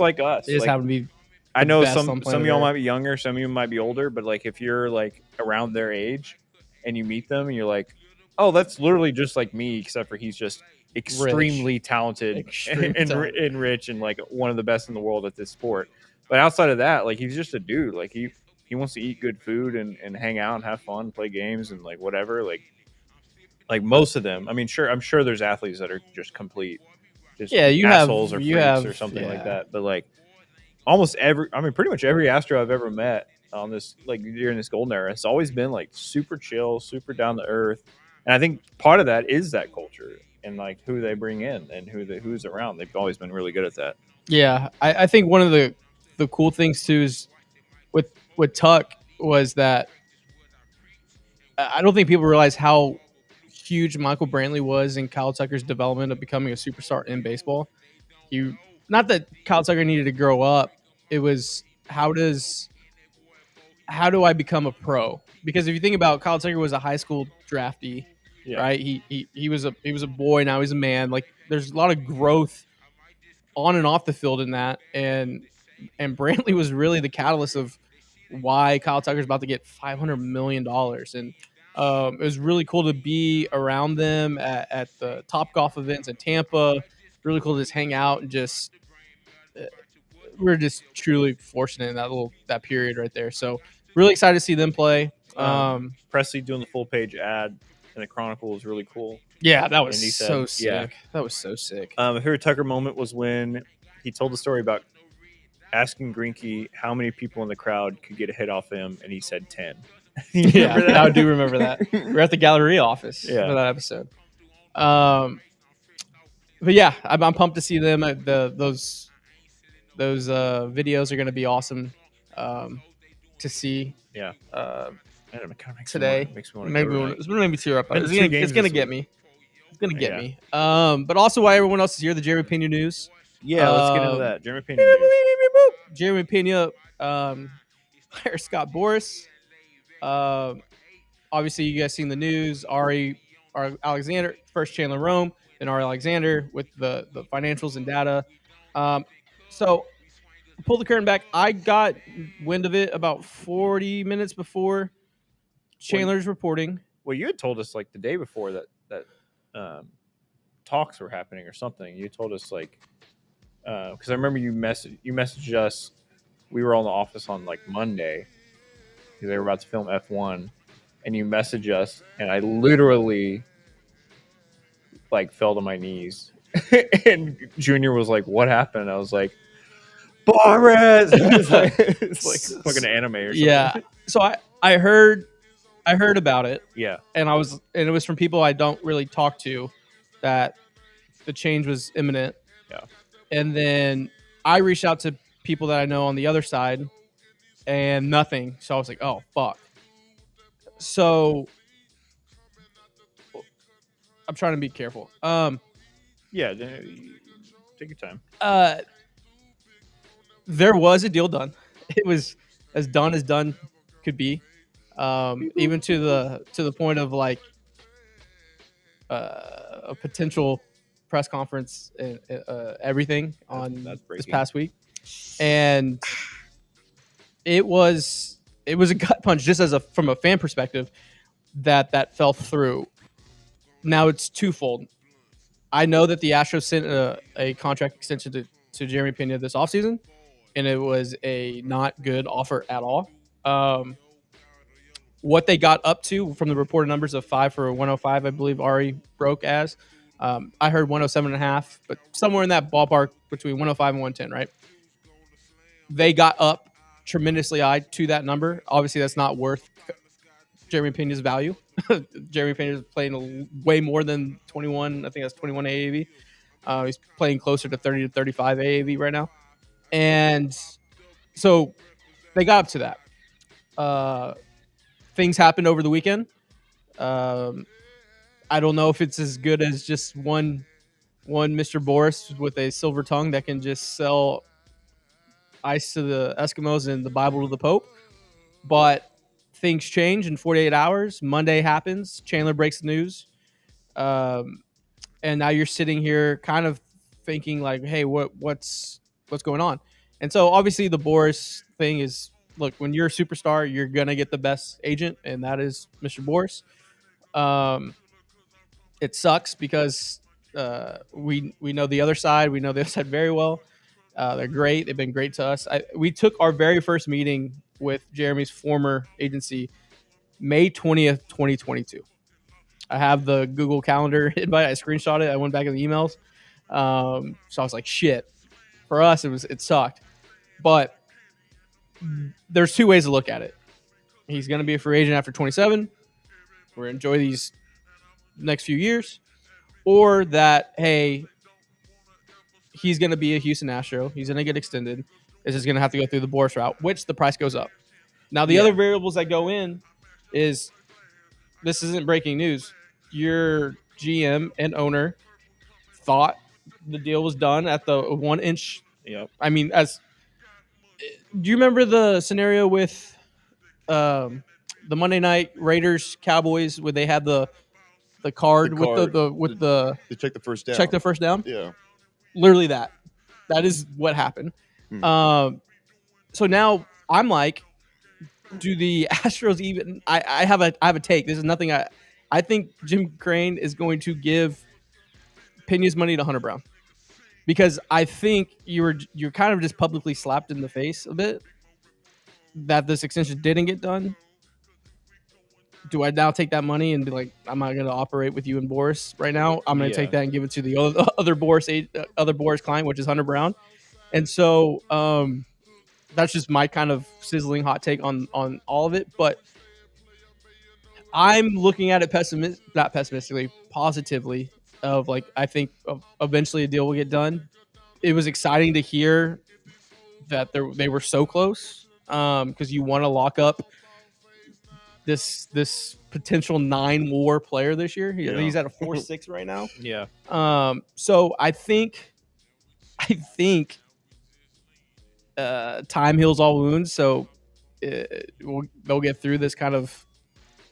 like us. They just like, happen to be. I know some of y'all might be younger, some of you might be older, but like if you're like around their age and you meet them and you're like, oh, that's literally just like me, except for he's just extremely talented and rich and like one of the best in the world at this sport. But outside of that, like he's just a dude. Like he wants to eat good food and hang out and have fun, play games and like whatever. Like most of them. I mean, I'm sure there's athletes that are just complete, just assholes or freaks or something like that. But like pretty much every Astro I've ever met on this, like during this golden era, it's always been like super chill, super down to earth. And I think part of that is that culture and like who they bring in and who's around. They've always been really good at that. Yeah, I think one of the cool things too is with Tuck was that I don't think people realize how huge Michael Brantley was in Kyle Tucker's development of becoming a superstar in baseball. Not that Kyle Tucker needed to grow up. It was how do I become a pro? Because if you think about Kyle Tucker was a high school draftee, right? He was a boy, now he's a man. Like there's a lot of growth on and off the field in that, and Brantley was really the catalyst of why Kyle Tucker's about to get $500 million. And it was really cool to be around them at the Top Golf events in Tampa. Really cool to just hang out and just we're just truly fortunate in that period right there. So really excited to see them play. Presley doing the full page ad in the Chronicle was really cool. Yeah, that was so sick. Yeah. That was so sick. My favorite Tucker moment was when he told the story about asking Greinke how many people in the crowd could get a hit off him, and he said 10. You Yeah, remember that? I do remember that. We're at the Galleria office Yeah. for that episode. But yeah, I'm pumped to see them. Those videos are going to be awesome to see. Yeah. Uh, Man, it kind of today. makes me want to Maybe go tonight. it's gonna make me tear up. Been It's to 2 gonna, games it's gonna this get week. me. It's gonna get Yeah. me. But also why everyone else is here, the Jeremy Pena news. Yeah, let's get into Um, that. Jeremy Pena news. Jeremy Pena hires Scott Boras. Obviously you guys seen the news. Ari Alexander, first Chandler Rome, then Ari Alexander with the financials and data. So pull the curtain back. I got wind of it about 40 minutes before Chandler's reporting. Well, you had told us like the day before that talks were happening or something. You told us like because I remember you messaged us. We were on the office on like Monday because they were about to film F1, and you messaged us, and I literally like fell to my knees. And Junior was like, "What happened?" I was like, "Boris!" It's like fucking anime or something. Yeah. So I heard about it, Yeah. and it was from people I don't really talk to that the change was imminent. Yeah. And then I reached out to people that I know on the other side, and nothing. So I was like, "Oh fuck." So I'm trying to be careful. Yeah. Take your time. There was a deal done. It was as done could be. Even to the point of like a potential press conference and everything on That's this breaking. past week, and it was a gut punch just from a fan perspective that fell through. Now it's twofold. I know that the Astros sent a contract extension to Jeremy Pena this offseason, and it was a not good offer at all. What they got up to from the reported numbers of 5 for 105, I believe Ari broke as. I heard 107.5, but somewhere in that ballpark between 105 and 110, right? They got up tremendously high to that number. Obviously, that's not worth Jeremy Pena's value. Jeremy Pena is playing way more than 21. I think that's 21 AAV. He's playing closer to 30 to 35 AAV right now. And so they got up to that. Things happened over the weekend. I don't know if it's as good as just one Mr. Boris with a silver tongue that can just sell ice to the Eskimos and the Bible to the Pope. But things change in 48 hours. Monday happens. Chandler breaks the news. And now you're sitting here kind of thinking like, hey, what's going on? And so obviously the Boris thing is, look, when you're a superstar, you're going to get the best agent, and that is Mr. Boris. It sucks because we know the other side. We know the other side very well. They're great. They've been great to us. We took our very first meeting with Jeremy's former agency May 20th, 2022. I have the Google Calendar invite. I screenshot it. I went back in the emails. So I was like, shit. For us, it sucked. But there's two ways to look at it. He's going to be a free agent after 27. We're going to enjoy these next few years. Or that, hey, he's going to be a Houston Astro. He's going to get extended. This is going to have to go through the Boris route, which the price goes up. Now, the other variables that go in is, this isn't breaking news. Your GM and owner thought the deal was done at the 1 inch. Yep. I mean, do you remember the scenario with the Monday night Raiders Cowboys where they had the card with the to check the first down. check the first down? Yeah. Literally that is what happened. So now I'm like, do the Astros even? I have a take. This is nothing. I think Jim Crane is going to give Pena's money to Hunter Brown, because I think you're kind of just publicly slapped in the face a bit that this extension didn't get done. Do I now take that money and be like, I'm not going to operate with you and Boris right now? I'm going to take that and give it to the other Boris client, which is Hunter Brown. And so that's just my kind of sizzling hot take on all of it. But I'm looking at it not pessimistically, positively. Of like, I think eventually a deal will get done. It was exciting to hear that they were so close, because you want to lock up this potential 9 WAR player this year. He's at a 4.6 right now. Yeah. So I think time heals all wounds. So they'll get through this kind of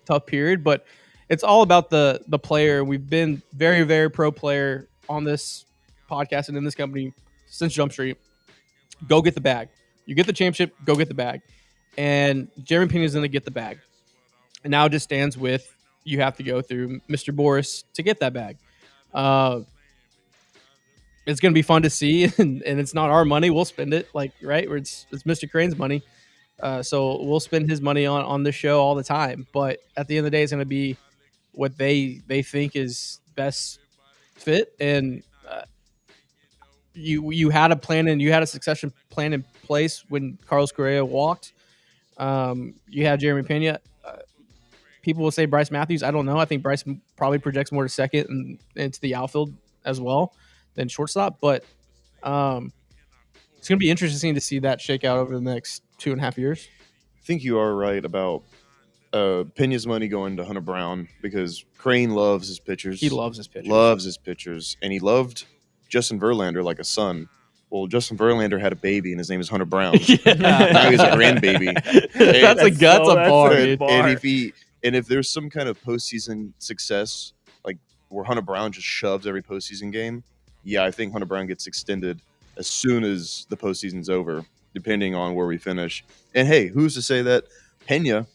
tough period, but it's all about the player. We've been very, very pro player on this podcast and in this company since Jump Street. Go get the bag. You get the championship, go get the bag. And Jeremy Pena is going to get the bag. And now it just stands with you have to go through Mr. Boris to get that bag. It's going to be fun to see, and it's not our money. We'll spend it, like, right? It's Mr. Crane's money. So we'll spend his money on this show all the time. But at the end of the day, it's going to be what they think is best fit. And you had a plan, and you had a succession plan in place when Carlos Correa walked. You had Jeremy Pena. People will say Bryce Matthews. I don't know. I think Bryce probably projects more to second and into the outfield as well than shortstop. But it's going to be interesting to see that shake out over the next 2.5 years. I think you are right about Pena's money going to Hunter Brown because Crane loves his pitchers. He loves his pitchers. Loves his pitchers. And he loved Justin Verlander like a son. Well, Justin Verlander had a baby, and his name is Hunter Brown. Yeah. Now he's a grandbaby. That's a bar, dude. And if there's some kind of postseason success, like where Hunter Brown just shoves every postseason game, yeah, I think Hunter Brown gets extended as soon as the postseason's over, depending on where we finish. And hey, who's to say that Pena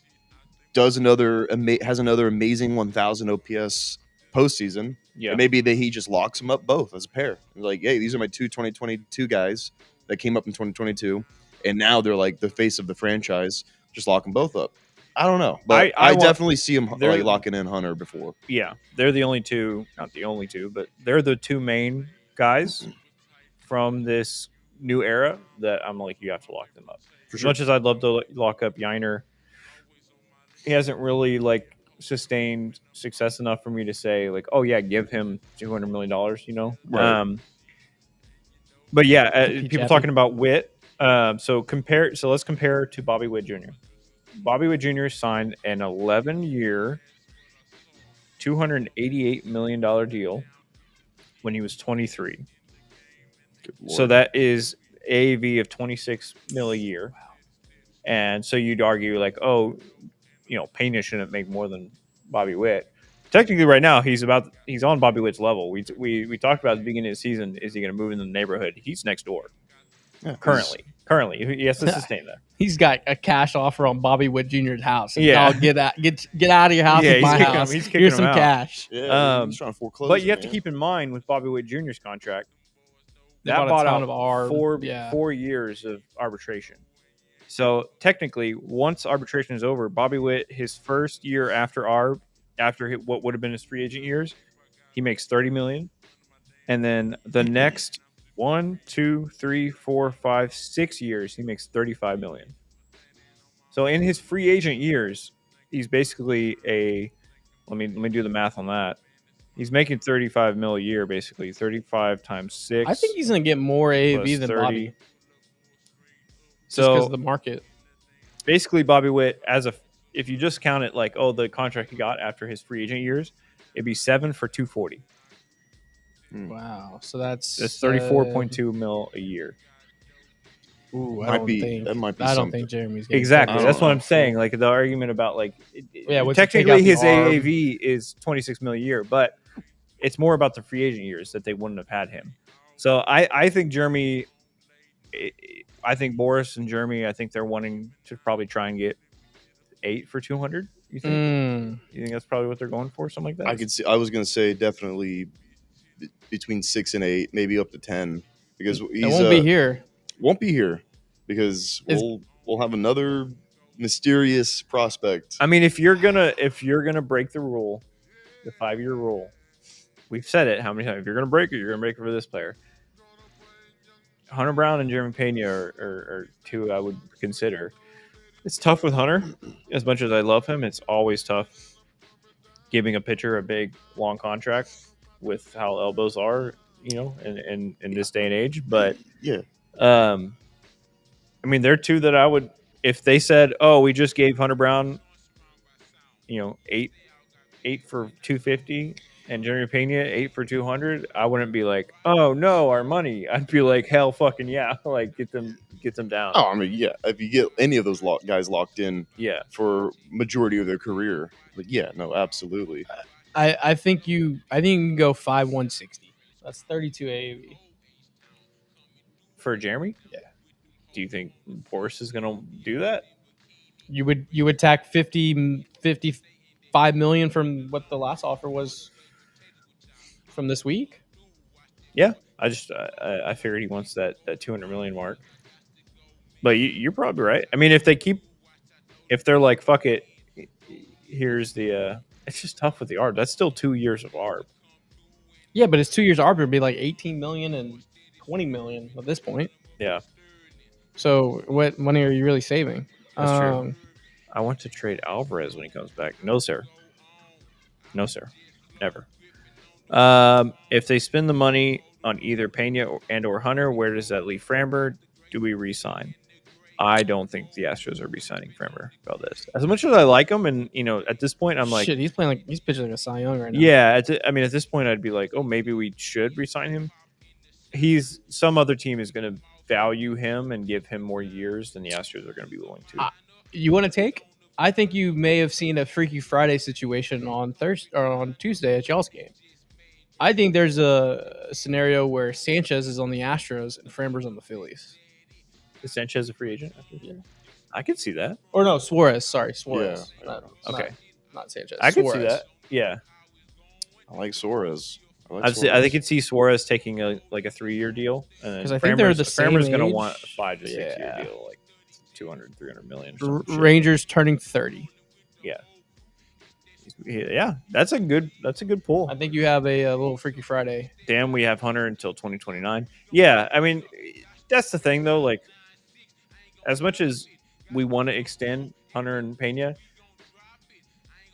has another amazing 1,000 OPS postseason? Yeah. And maybe he just locks them up both as a pair. Like, hey, these are my two 2022 guys that came up in 2022, and now they're like the face of the franchise. Just lock them both up. I don't know, but I definitely see him like locking in Hunter before. Yeah, they're the only two, not the only two, but they're the two main guys from this new era that I'm like, you have to lock them up. For As sure. much as I'd love to lock up Yiner, he hasn't really like sustained success enough for me to say like, oh yeah, give him $200 million, you know? Right. But yeah, people talking about Witt. So let's compare to Bobby Witt Jr. Bobby Witt Jr. signed an 11-year, $288 million deal when he was 23. So that is AAV of 26 mil a year. And so you'd argue like, oh, you know, Pena shouldn't make more than Bobby Witt. Technically, right now he's on Bobby Witt's level. We talked about at the beginning of the season. Is he going to move in the neighborhood? He's next door. Yeah, Currently, he has to sustain that. He's got a cash offer on Bobby Witt Jr.'s house. Yeah. I'll get out of your house. Yeah, my he's kicking house. him- he's kicking Here's him some out. cash. Yeah, he's trying to foreclose. But you have to keep in mind with Bobby Witt Jr.'s contract, They that bought a bought ton out of arb. 4 years of arbitration. So technically, once arbitration is over, Bobby Witt, his first year after what would have been his free agent years, he makes $30 million, and then the next 1, 2, 3, 4, 5, 6 years, he makes $35 million. So in his free agent years, he's basically let me do the math on that. He's making $35 million a year, basically 35 times 6. I think he's going to get more AAV plus than 30. Bobby. Just So because of the market. basically, Bobby Witt, if you just count it like, oh, the contract he got after his free agent years, it'd be 7 for $240. Wow. So that's 34.2 mil a year. Ooh, That might be I don't something. think Jeremy's getting Exactly. I That's don't what know. I'm saying. Like the argument about like, Yeah, once you take technically out the his arb. AAV is 26 mil a year, but it's more about the free agent years that they wouldn't have had him. So I think Jeremy, I think Boris and Jeremy, I think they're wanting to probably try and get 8 for 200. You think? You think that's probably what they're going for, something like that? I could see. I was going to say definitely between 6 and 8, maybe up to 10, because It won't be here. Won't be here because we'll have another mysterious prospect. I mean, if you're gonna break the rule, the 5-year rule, we've said it how many times? If you're gonna break it, you're gonna break it for this player. Hunter Brown and Jeremy Pena are two I would consider. It's tough with Hunter. As much as I love him, it's always tough. giving a pitcher a big long contract with how elbows are, in this day and age. But Yeah. I mean, they're two that I would, if they said, "Oh, we just gave Hunter Brown, eight for 250, and Jeremy Pena 8 for 200," I wouldn't be like, "Oh no, our money." I'd be like, "Hell, fucking yeah!" Like get them down. Oh, I mean, yeah. If you get any of those guys locked in, Yeah, for majority of their career, like, yeah, no, absolutely. I think you can go 5/160. That's 32 AAV. for Jeremy. Yeah. Do you think Boris is gonna do that? You would tack 55 million from what the last offer was from this week. Yeah, I figured he wants that 200 million mark. But you're probably right. I mean, if they're like, fuck it, here's the. It's just tough with the ARB. That's still 2 years of ARB. Yeah, but it's 2 years ARB would be like 18 million and 20 million at this point. Yeah, So what money are you really saving? that's true. I want to trade Alvarez when he comes back. No, sir. No, sir. Never. If they spend the money on either Pena or Hunter, where does that leave Framber? Do we re-sign? I don't think the Astros are re-signing Framber Valdez. As much as I like him, and at this point, I'm like, shit, he's pitching like a Sai Young right now. yeah. At this point, I'd be like, oh, maybe we should re-sign him. Some other team is going to value him and give him more years than the Astros are going to be willing to. You want to take? I think you may have seen a Freaky Friday situation on Thursday or on Tuesday at y'all's game. I think there's a scenario where Sanchez is on the Astros and Framber's on the Phillies. Is Sanchez a free agent? Yeah. I could see that. Or no, Suarez. Sorry, Suarez. Yeah. Okay. Not Sanchez. I could see Suarez. that. Yeah. I like Suarez. I could see Suarez taking a 3-year deal. Because I think they're the same Framber's going to age. want a 5 to 6 year Yeah. deal, like 200, 300 million. Or some shit. Rangers turning 30. Yeah, that's a good pull. I think you have a little Freaky Friday. Damn, we have Hunter until 2029. Yeah, I mean, that's the thing though. Like, as much as we want to extend Hunter and Pena,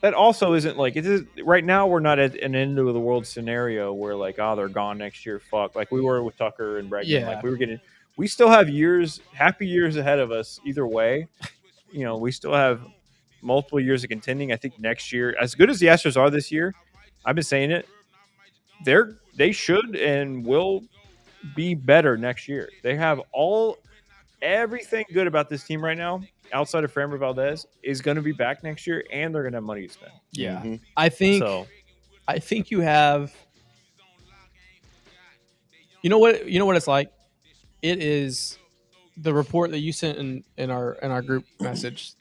that also isn't like it is right now. We're not at an end of the world scenario where like, oh, they're gone next year. Fuck, like we were with Tucker and Bregman. Yeah. Like we still have happy years ahead of us. Either way, we still have multiple years of contending. I think next year, as good as the Astros are this year, I've been saying it, they should and will be better next year. They have everything good about this team right now, outside of Framber Valdez, is going to be back next year, and they're going to have money to spend. Yeah. Mm-hmm. I think you have. You know what it's like? It is the report that you sent in our group message.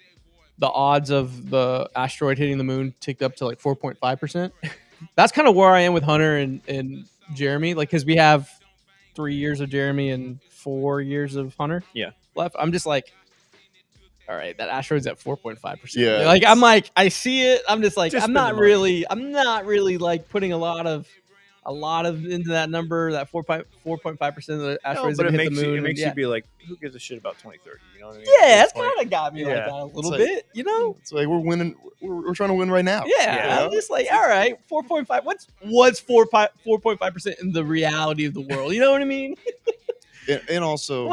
The odds of the asteroid hitting the moon ticked up to like 4.5%. That's kind of where I am with Hunter and Jeremy. Like, because we have 3 years of Jeremy and 4 years of Hunter left. I'm just like, all right, that asteroid's at 4.5%. Yeah. Like, I see it. I'm just like, I'm not really like putting a lot of into that number, that 4.5% of the asteroids that hit the moon. It makes you be like, who gives a shit about 2030? You know what I mean? Yeah, it's kind of got me like that a little bit, It's like we're winning. We're trying to win right now. Yeah, I'm just like, all right, 4.5. What's 4.5% in the reality of the world? You know what I mean? And also,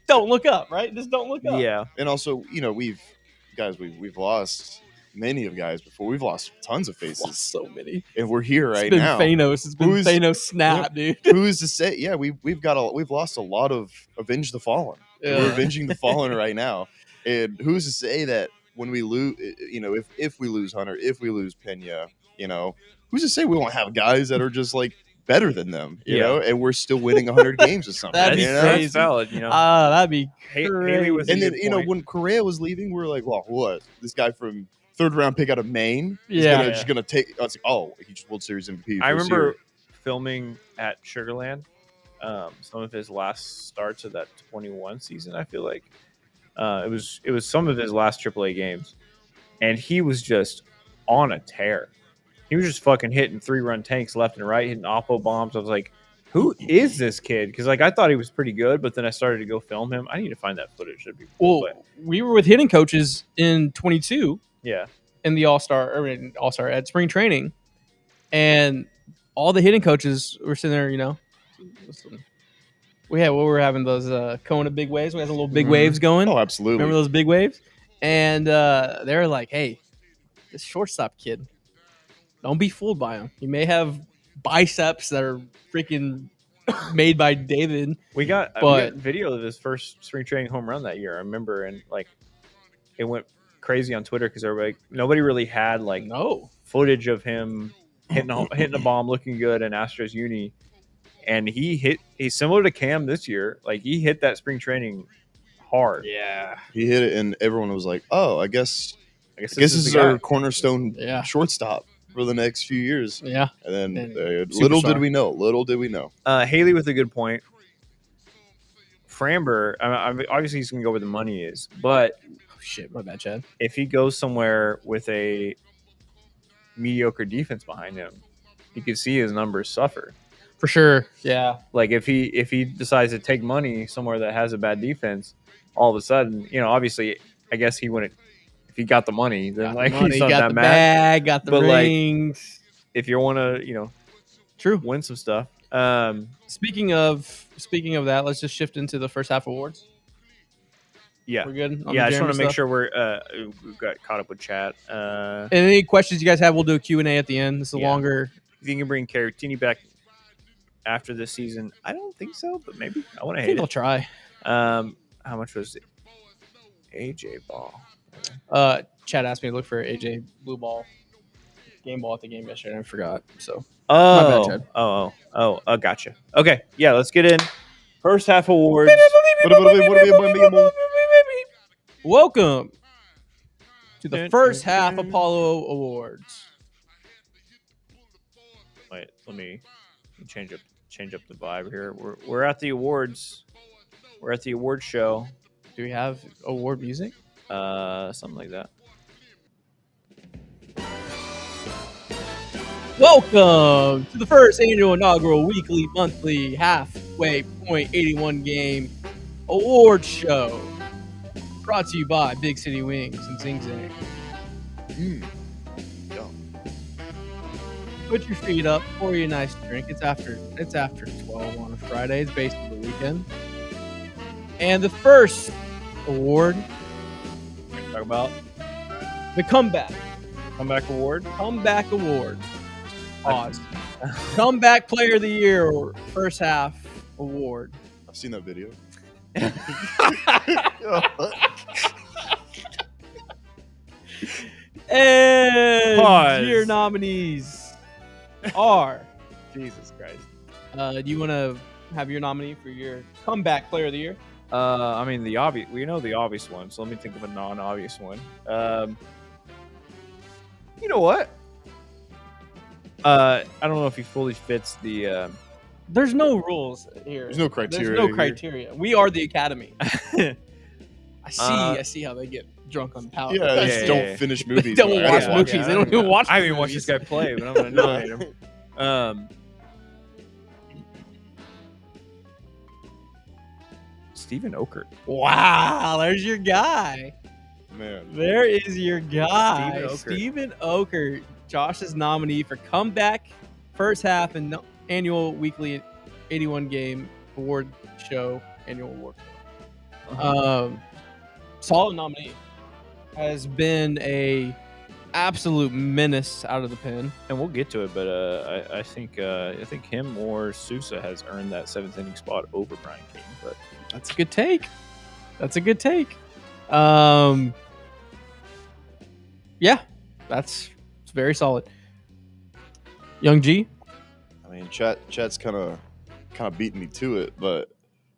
don't look up, right? Just don't look up. Yeah, and also, we've lost many of guys before. We've lost tons of faces. Lost so many. And we're here right It's been now. Thanos. It's been Thanos snap, dude. Who's to say? Yeah, we've lost a lot of Avenge the Fallen. Yeah. We're avenging the Fallen right now. And who's to say that when we lose, if we lose Hunter, if we lose Pena, who's to say we won't have guys that are just like better than them, you know, and we're still winning 100 games or something. That'd be crazy. That's valid, that'd be Haley was and then, when Correa was leaving, we were like, well, what? This guy from third round pick out of Maine is just gonna take. I was like, oh, he just World Series MVP. I remember filming at Sugarland some of his last starts of that 21 season. I feel like it was some of his last AAA games, and he was just on a tear. He was just fucking hitting 3-run tanks left and right, hitting oppo bombs. I was like, who is this kid? Because I thought he was pretty good, but then I started to go film him. I need to find that footage. That'd be cool. Well, we were with hitting coaches in 22. Yeah. in the All-Star at spring training, and all the hitting coaches were sitting there, listen, we were having those Kona big waves. We had the little big waves going. Oh, absolutely. Remember those big waves? And they were like, hey, this shortstop kid, don't be fooled by him. He may have biceps that are freaking made by David. We got video of his first spring training home run that year. I remember, and like it went crazy on Twitter because nobody really had footage of him hitting a bomb, looking good in Astros uni. And he's similar to Cam this year. Like he hit that spring training hard. Yeah, he hit it, and everyone was like, "Oh, I guess this is our our cornerstone shortstop for the next few years." Yeah, and then little did we know. Haley with a good point. Framber, obviously he's gonna go where the money is, but shit, my bad, Chad. If he goes somewhere with a mediocre defense behind him, you can see his numbers suffer. For sure, yeah. Like if he decides to take money somewhere that has a bad defense, all of a sudden, obviously, I guess he wouldn't. If he got the money, then he's not that mad. Bag, got the rings. If you want to, true, win some stuff. Speaking of that, let's just shift into the first half awards. Yeah, we're good. Yeah, I just want to make sure we got caught up with chat. And any questions you guys have, we'll do a Q&A at the end. This is longer. If you can bring Caratini back after this season, I don't think so, but maybe I want to. I think they'll try. How much was the AJ ball? Chad asked me to look for AJ blue ball game ball at the game yesterday. And I forgot. So. Oh, my bad, Chad. Gotcha. Okay, yeah, let's get in. First half awards. Welcome to the first half Apollo Awards. Wait, let me change up the vibe here. We're at the awards. We're at the award show. Do we have award music? Something like that. Welcome to the first annual inaugural weekly, monthly, halfway point 81 game award show. Brought to you by Big City Wings and Zing Zang. Put your feet up, pour you a nice drink. It's after 12 on a Friday. It's basically the weekend. And the first award we're going to talk about the comeback award. Comeback award. Pause. Comeback Player of the Year first half award. I've seen that video. And Pause. Your nominees are Jesus Christ. Do you want to have your nominee for your Comeback Player of the Year? I mean the obvious. We know the obvious one, so let me think of a non-obvious one. You know what? I don't know if he fully fits the. There's no rules here. There's no criteria. There's no criteria. We are the Academy. I see how they get drunk on power. Yeah, they just don't finish movies. They don't watch movies. They don't even watch. I haven't even watched this guy play, but I'm gonna nominate him. Stephen Okert. Wow, there's your guy. Man, there is your guy, Stephen Okert. Josh's nominee for comeback first half and annual weekly 81 game award show annual award. Solid nominee. Has been a absolute menace out of the pen, and we'll get to it. But I think him or Sousa has earned that seventh inning spot over Brian King. But that's a good take. Yeah, it's very solid. Young G. I mean, Chat's kind of beating me to it, but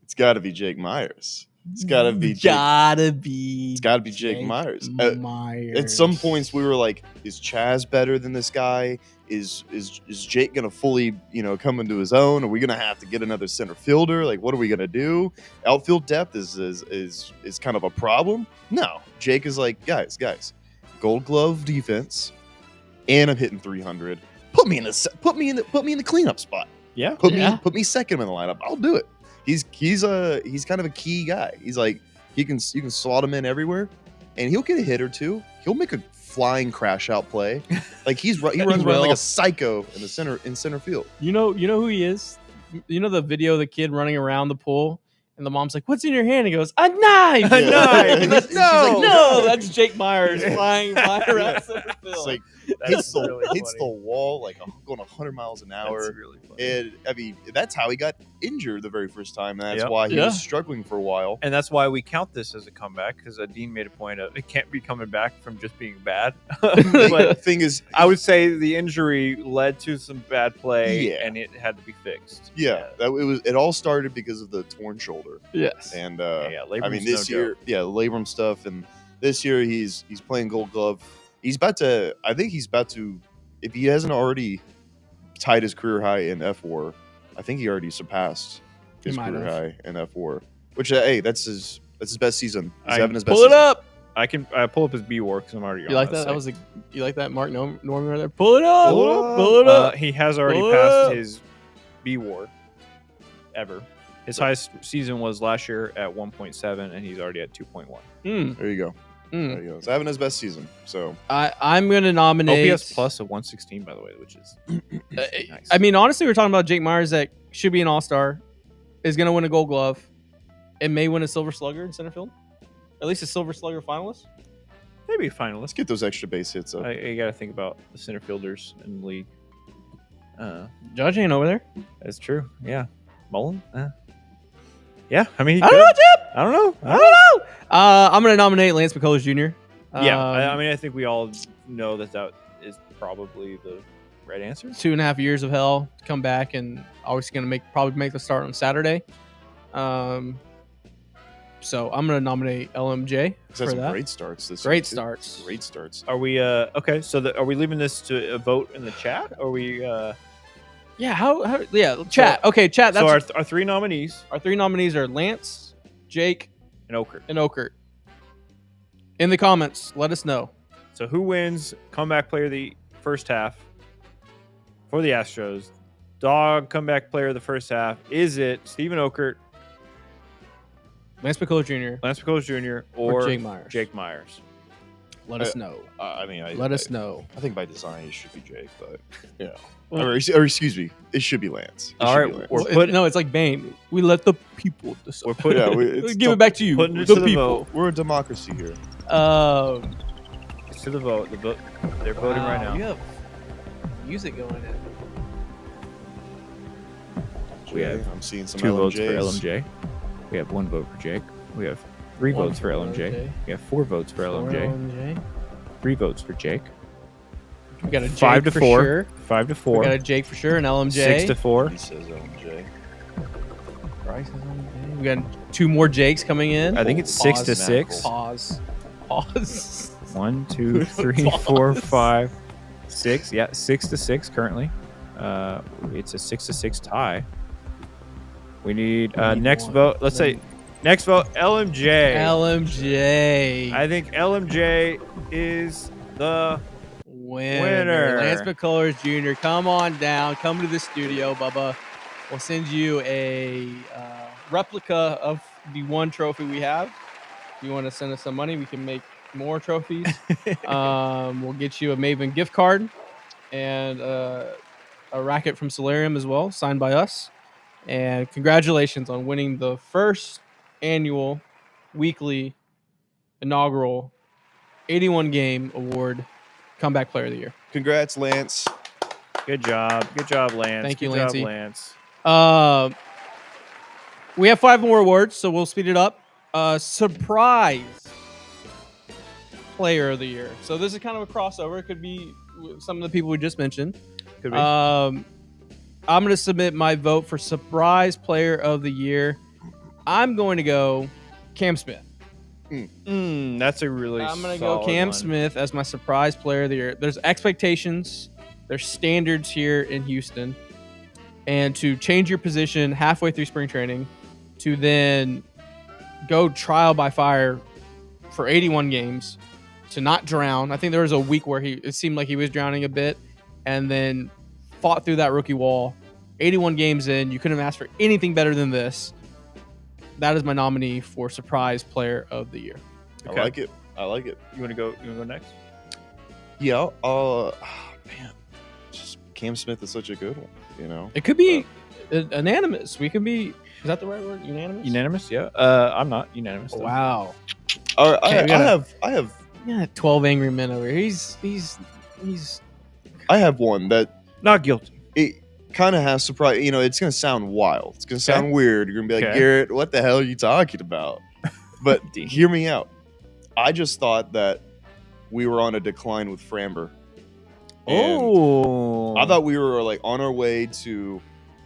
it's got to be Jake Myers. It's got to be Jake Myers. At some points, we were like, "Is Chaz better than this guy? Is Jake gonna fully, come into his own? Are we gonna have to get another center fielder? Like, what are we gonna do? Outfield depth is kind of a problem. No, Jake is like, guys, Gold Glove defense, and I'm hitting 300. Put me in the cleanup spot. Yeah, put me second in the lineup. I'll do it. He's kind of a key guy. He's like you can slot him in everywhere. and he'll get a hit or two. He'll make a flying crash out play. Like he runs around will. like a psycho in center field. You know who he is? You know the video of the kid running around the pool, and the mom's like, "What's in your hand?" He goes, "A knife." A knife. He's like, She's no, like, no, that's Jake Myers flying around center It's field. like That's really hits the funny. wall like going 100 miles an hour. That's really funny. And I mean, that's how he got injured the very first time. And that's Yep. why he Yeah. was struggling for a while. And that's why we count this as a comeback, because Dean made a point of it can't be coming back from just being bad. The But thing is, I would say the injury led to some bad play, Yeah. and it had to be fixed. it all started because of the torn shoulder. Yes. And Yeah, I mean, Labrum's this no year, labrum stuff, and this year he's playing Gold Glove. He's about to. I think he's about to. If he hasn't already tied his career high in F4, I think he already surpassed his He might career have. high in F4. Which, hey, that's his best season. He's I having his best Pull it season. up. I can pull up his B war because I'm already. You on like that that? site. You like that, Mark Norman right there? Pull it up. Pull it up. Pull it up. He has already Pull it passed up. his B war ever. His highest season was last year at 1.7, and he's already at 2.1. There you go. Mm. There you go. He's having his best season. So I'm going to nominate. OPS plus of 116, by the way, which is nice. I mean, honestly, we're talking about Jake Myers that should be an all-star, is going to win a Gold Glove, and may win a Silver Slugger in center field. At least a Silver Slugger finalist. maybe a finalist. let's get those extra base hits up. I got to think about the center fielders in the league. Judge ain't over there. That's true. Yeah, Mullen. Yeah, I mean, he I don't know, could. Chip. I don't know. I don't know. I'm going to nominate Lance McCullers Jr. Yeah, I mean, I think we all know that is probably the right answer. 2.5 years of hell to come back, and always going to probably make the start on Saturday. So I'm going to nominate LMJ He's for had some that. great starts this Great year, too. starts. Great starts. Are we okay? So are we leaving this to a vote in the chat? Or are we? Yeah, chat. Okay, chat. So That's our three nominees our three nominees are Lance, Jake, and Oker. and Okert. In the comments, let us know. So who wins comeback player of the first half for the Astros? Dog comeback player of the first half. Is it Steven Okert, Lance McCullers Jr. Lance McCullers Jr., or Jake Myers. Jake Myers? Let us know. I mean, Let us know. I think by design it should be Jake, but yeah. Well- or excuse me, it should be Lance. It All should right, be Lance. we're Well, putting- no, it's like Bane. We let the people decide. We're putting Yeah, We'll give it back to you. putting it The to the people. vote. We're a democracy here. It's to the vote. The vote. They're voting right now. You have music going in. We have I'm seeing some 2 votes for LMJs. LMJ. We have 1 vote for Jake. We have 3 One votes for for LMJ. LMJ. We have 4 votes for LMJ. 3 votes for Jake. We got a Jake 5 to for 4. sure. 5 to We 4. got a Jake for sure, and LMJ. 6 to 4. He says LMJ. Bryce is LMJ. We got 2 more Jakes coming in. I think it's 6 to Pause, 6. Pause. 1, 2, 3, 4, 5, 6. Yeah, 6 to 6 currently. It's a 6 to 6 tie. We need next one. vote. Let's say next vote LMJ. LMJ. I think LMJ is the Winner. Lance McCullers Jr. Come on down. Come to the studio, Bubba. We'll send you a replica of the one trophy we have. If you want to send us some money, we can make more trophies. We'll get you a Maven gift card and a racket from Solarium as well, signed by us. And congratulations on winning the first annual weekly inaugural 81 game award comeback player of the year. Congrats, Lance. Good job. Good job, Lance. Thank you, Good job, Lancey. Lance. We have 5 more awards, so we'll speed it up. Surprise player of the year. So this is kind of a crossover. It could be some of the people we just mentioned. Could be. I'm going to submit my vote for surprise player of the year. I'm going to go Cam Smith. That's a really I'm going to go solid Cam one. Smith as my surprise player of the year. There's expectations. There's standards here in Houston. And to change your position halfway through spring training to then go trial by fire for 81 games, to not drown. I think there was a week where it seemed like he was drowning a bit, and then fought through that rookie wall. 81 games in, you couldn't have asked for anything better than this. That is my nominee for surprise player of the year. I like it. I like it. You want to go next? Yeah. Man, just Cam Smith is such a good one. You know, It could be unanimous. We could be. Is that the right word? Unanimous. Unanimous? Yeah. I'm not unanimous. Though. Wow. all right. Okay, I have Yeah, 12 angry men over here. He's I have one that Not guilty. it kind of has surprise. You know, it's gonna sound wild. It's gonna sound weird. You're gonna be like, Okay. Garrett, what the hell are you talking about? But hear me out. I just thought that we were on a decline with Framber. And Oh. I thought we were like on our way to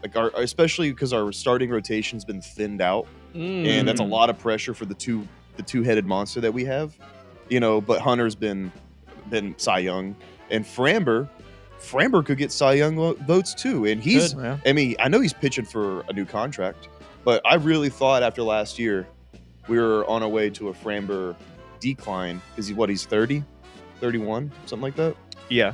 like especially because our starting rotation's been thinned out, and that's a lot of pressure for the two-headed monster that we have. You know, but Hunter's been Cy Young, and Framber could get Cy Young votes too, and he's. Good, yeah. I mean, I know he's pitching for a new contract, but I really thought after last year we were on our way to a Framber decline. Is he's 30, 31, something like that? Yeah.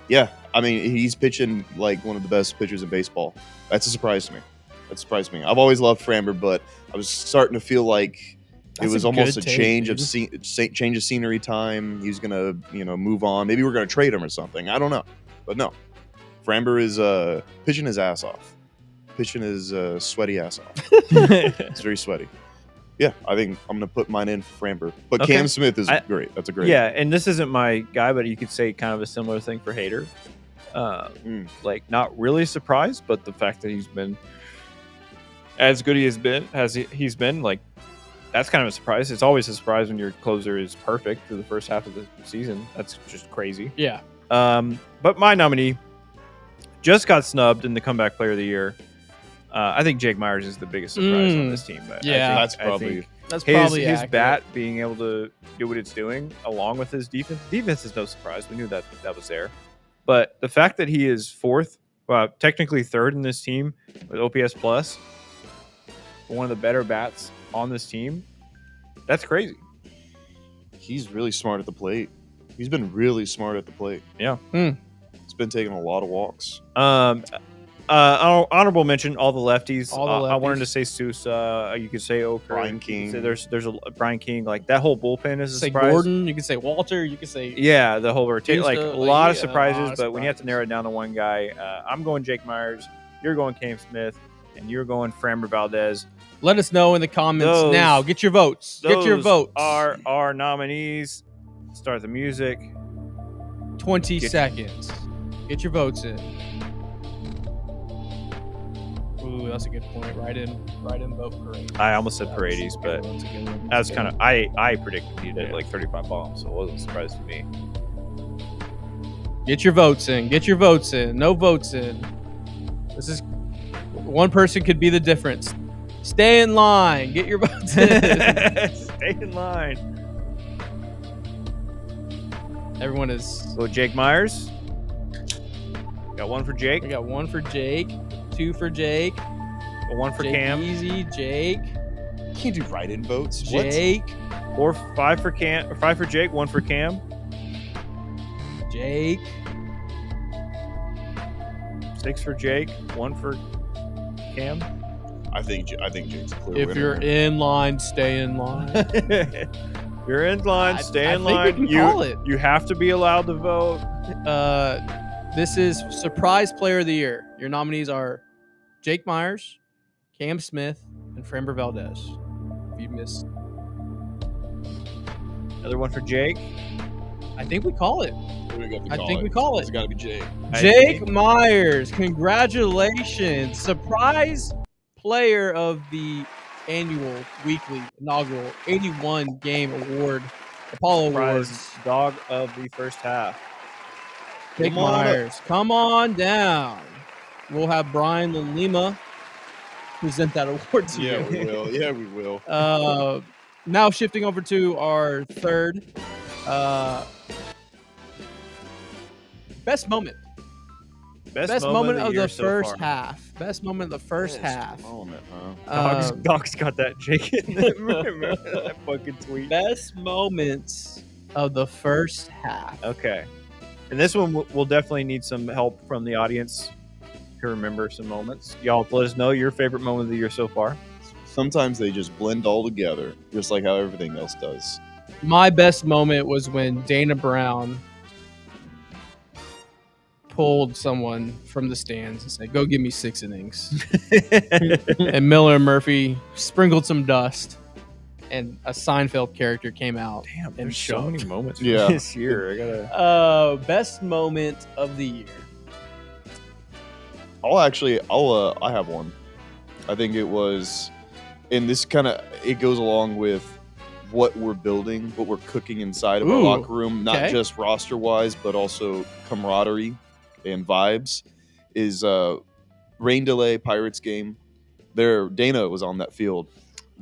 Yeah, I mean, he's pitching like one of the best pitchers in baseball. That's a surprise to me. That surprised me. I've always loved Framber, but I was starting to feel like That's it was a almost good a take, change dude. change of scenery time. He's gonna move on. Maybe we're gonna trade him or something. I don't know, but no, Framber is pitching his ass off, pitching his sweaty ass off. It's very sweaty. Yeah, I think I'm gonna put mine in for Framber. But Okay. Cam Smith is great. That's a great. Yeah, and this isn't my guy, but you could say kind of a similar thing for Hader. Like not really surprised, but the fact that he's been as good as he's been, like that's kind of a surprise. It's always a surprise when your closer is perfect for the first half of the season. That's just crazy. Yeah. But my nominee just got snubbed in the comeback player of the year. I think Jake Myers is the biggest surprise on this team. But Yeah. That's probably That's his probably his accurate. bat being able to do what it's doing, along with his defense. Defense is no surprise. We knew that was there. But the fact that he is fourth, well, technically third in this team with OPS plus, one of the better bats on this team, that's crazy. he's really smart at the plate. He's been really smart at the plate. Yeah. He's been taking a lot of walks. Honorable mention, all the lefties. All the I wanted lefties. to say Sousa. You could say Oker. Brian You could King. say there's a Brian King. Like that whole bullpen is a Say surprise. Gordon. You could say Walter. You could say Yeah, the whole rotation. Like a Sousa, lot of yeah, surprises, a lot of but when you have to surprises. narrow it down to one guy, I'm going Jake Myers. You're going Cam Smith, and you're going Framber Valdez. Let us know in the comments Those- now. Get your votes. Get your Those votes. Are our nominees. Start the music. 20 Get- seconds. Get your votes in. Ooh, that's a good point. Right in vote parade. I almost said Paredes, but That's a good one. that's kind of I predicted he did like 35 bombs, so it wasn't a surprise to me. Get your votes in. Get your votes in. No votes in. This is one person could be the difference. Stay in line. Get your votes in. Stay in line. Everyone is. So Jake Myers. Got one for Jake. We got one for Jake, two for Jake, Got one for Jake Cam. Easy, Jake, You can't do write-in votes. Jake, Or five for Cam. Or 5 for Jake. 1 for Cam. Jake. 6 for Jake. 1 for Cam. What? I think Jake's a clear If winner. you're in line, stay in line. You're in line. Stay I in think we line. can call it. You have to be allowed to vote. This is Surprise Player of the Year. Your nominees are Jake Myers, Cam Smith, and Framber Valdez. If you missed, Another one for Jake. I think we call it. I think we call it. It's got to be Jake. Jake Myers, congratulations. Surprise Player of the annual, weekly, inaugural 81 game award, Apollo Surprise Awards. dog of the first half. Jake Come on up. Myers, come on down. We'll have Brian Lima present that award to Yeah, you. we will. Yeah, we will. Now shifting over to our third best moment. Best moment of the year so first far. half. Best moment of the first half. Moment, huh? Doc's got that Jake in there. Remember that fucking tweet? Best moments of the first half. Okay. And this one we'll definitely need some help from the audience to remember some moments. Y'all let us know your favorite moment of the year so far. Sometimes they just blend all together, just like how everything else does. My best moment was when Dana Brown pulled someone from the stands and said, "Go give me 6 innings." And Miller and Murphy sprinkled some dust, and a Seinfeld character came out. Damn, and there's so shoved. many moments Yeah. this year. I gotta. Best moment of the year. I have one. I think it was, and this it goes along with what we're building, what we're cooking inside of our Ooh, locker room, not okay. just roster wise, but also camaraderie and vibes. Is rain delay Pirates game. Dana was on that field,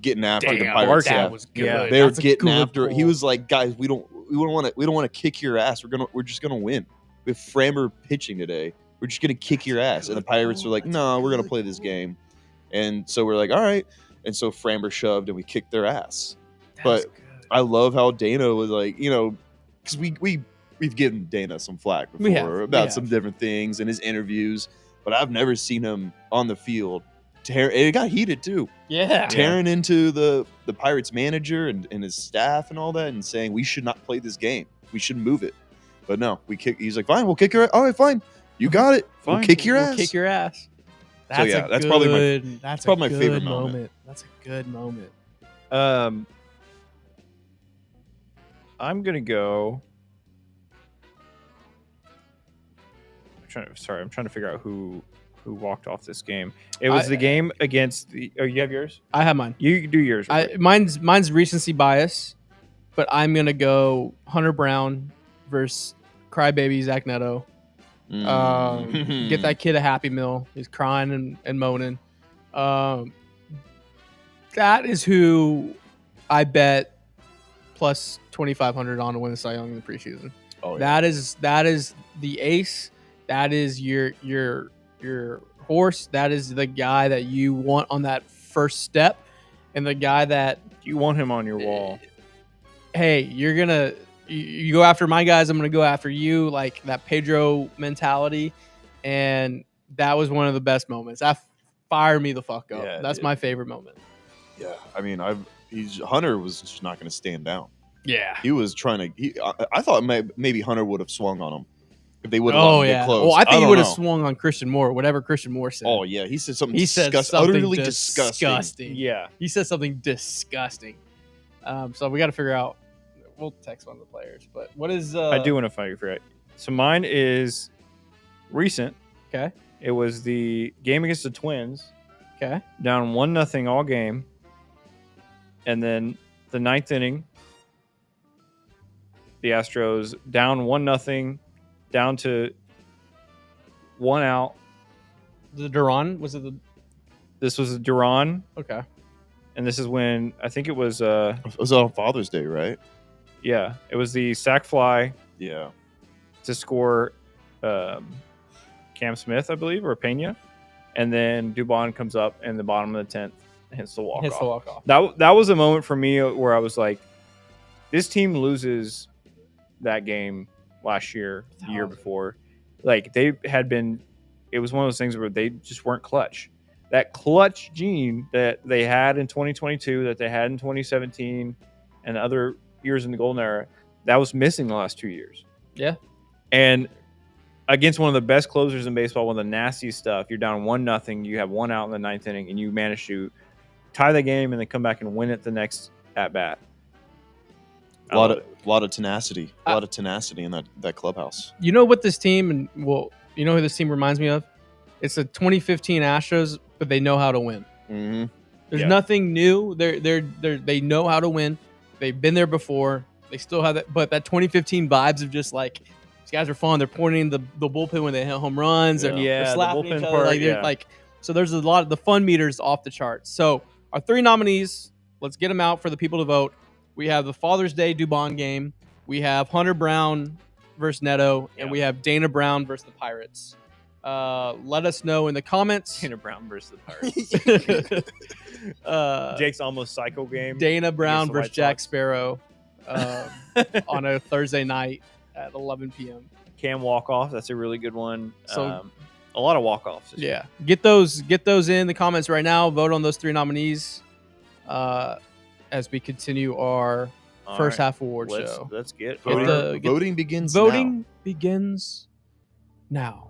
getting after the Damn, Pirates. that Yeah. was good. Yeah, They were That's a getting good after it. He pull. was like, guys, we don't want to kick your ass. We're just gonna win. We have Framber pitching today. We're just gonna kick your ass. And the Pirates were like, no, we're gonna play this game. And so we're like, all right. And so Framber shoved and we kicked their ass. But I love how Dana was like, because we've given Dana some flack We before have. about some different things in his interviews, but I've never seen him on the field and it got heated too. Yeah. Tearing into the Pirates manager and his staff and all that, and saying we should not play this game. We should move it. But no, he's like, fine, we'll kick your ass. All right, fine. You got it. We'll kick your ass. Kick your ass. So, yeah, that's probably my favorite moment. That's a good moment. I'm gonna go. I'm trying to figure out who walked off this game. It was the game against the. Oh, you have yours? I have mine. You do yours. Mine's recency bias, but I'm gonna go Hunter Brown versus crybaby Zach Neto. Get that kid a Happy Meal. He's crying and moaning. That is who I bet plus 2,500 on to win the Cy Young in the preseason. Oh, yeah. That is the ace. That is your horse. That is the guy that you want on that first step, and the guy that you want him on your wall. Hey, you go after my guys, I'm gonna go after you, like that Pedro mentality. And that was one of the best moments. That fired me the fuck up. Yeah, that's my favorite moment. Yeah, I mean, Hunter was just not going to stand down. Yeah, he was trying to. I thought maybe Hunter would have swung on him if they would have get close. Well, I think he would have swung on Christian Moore, whatever Christian Moore said. Oh yeah, he said something. Utterly disgusting. Yeah, he said something disgusting. So we got to figure out. We'll text one of the players, but what is? I do want to find you for it. So mine is recent. Okay. It was the game against the Twins. Okay. Down 1-0 all game, and then the 9th inning, the Astros down 1-0, down to 1 out. The Duran was it the? This was Duran. Okay. And this is when I think it was. It was on Father's Day, right? Yeah, it was the sac fly. Yeah. To score Cam Smith, I believe, or Pena. And then Dubon comes up in the bottom of the 10th and hits the walk-off. That was a moment for me where I was like, this team loses that game last year, the year before. Like, they had been – it was one of those things where they just weren't clutch. That clutch gene that they had in 2022, that they had in 2017 and other years in the golden era, that was missing the last 2 years. Yeah. And against one of the best closers in baseball, one of the nastiest stuff, you're down 1-0, you have 1 out in the 9th inning, and you manage to tie the game and then come back and win it the next at bat. A lot of tenacity. A lot of tenacity in that clubhouse. You know what this team you know who this team reminds me of? It's the 2015 Astros, but they know how to win. Mm-hmm. There's nothing new. They know how to win. They've been there before. They still have that, but that 2015 vibes of just like these guys are fun. They're pointing the bullpen when they hit home runs. They're slapping the each bullpen other. part. So there's a lot of the fun meters off the charts. So our 3 nominees, let's get them out for the people to vote. We have the Father's Day Dubon game. We have Hunter Brown versus Neto, and we have Dana Brown versus the Pirates. Let us know in the comments. Dana Brown versus the Pirates. Jake's almost psycho game. Dana Brown versus Jack Sparrow on a Thursday night at 11 p.m. Cam walk-off. That's a really good one. So a lot of walk-offs. Yeah. Get those in the comments right now. Vote on those 3 nominees. as we continue our first half award show. Let's get Voting begins Voting begins now.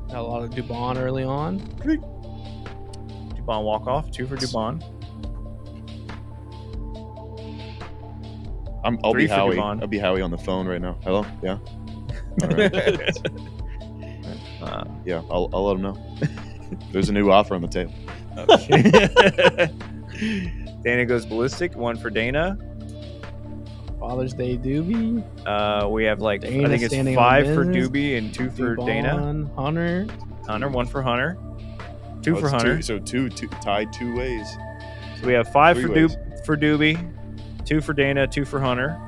Got a lot of Dubon early on. Dubon walk off. 2 for Dubon. I'll 3 be for Howie. Dubon. I'll be Howie on the phone right now. Hello? Yeah. All right. Yeah, I'll let him know. There's a new offer on the table. Dana goes ballistic. 1 for Dana. Father's Day Doobie. We have like Dana I think it's standing 5 on for business. Doobie and 2 for Dubon, Dana. Hunter. Hunter, 1 for Hunter. 2 Oh, for it's Hunter. So two tied 2 ways. So we have 5 3 for ways. for Doobie, 2 for Dana, 2 for Hunter.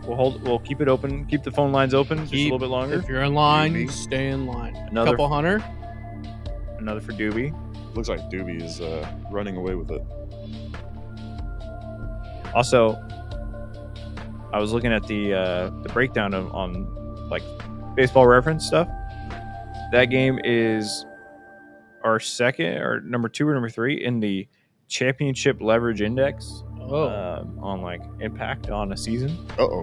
We'll keep it open. Keep the phone lines open just a little bit longer. If you're in line, Doobie. stay in line. Another- Couple Hunter. Another for Doobie. Looks like Doobie is running away with it. Also, I was looking at the breakdown on like baseball reference stuff. That game is our second or number 2 or number 3 in the championship leverage index on like impact on a season.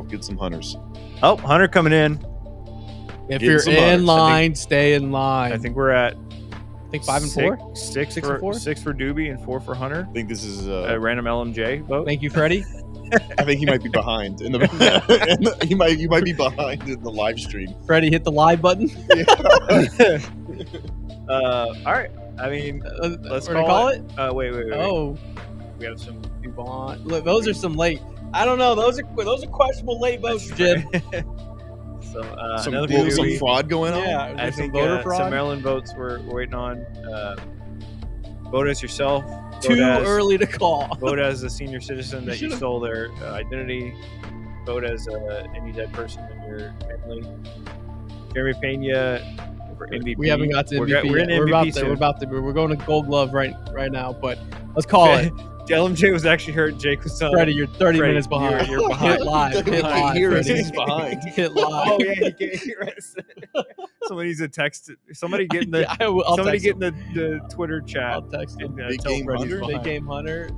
Get some hunters. Oh, Hunter coming in. If Getting you're some in hunters. line, stay in line. I think we're at I think 5 and 4. 6 6 for and 4? 6 for Doobie and 4 for Hunter. I think this is A random LMJ vote. Thank you, Freddie. I think he might be behind in the you might be behind in the live stream. Freddie hit the live button. All right. I mean, let's We're gonna call it. Wait. Oh, We have some. Dubon. Look, those are some late. I don't know. Those are questionable late votes, Jim. So Some another some fraud going on. Yeah, I there's some think voter some fraud. Maryland votes we're waiting on. Vote as yourself. Too vote as, early to call. Vote as a senior citizen that you Should've- stole their identity. Vote as any dead person in your family. Jeremy Pena for MVP. We haven't got to MVP. We're in yet. MVP We're about to. We're going to Gold Glove right now. But let's call it. LMJ was actually hurt. Jake was Freddie, you're 30 Freddie, miners behind. you're behind. Hit live. Hit live. Here Freddie. he's behind. Hit live. Oh yeah, he can't hear us. Somebody needs to text. Somebody get in the. Yeah, I'll somebody text get him. in the Twitter chat. I'll text him. and, Big tell game Freddie's Hunter? behind. Big game Hunter.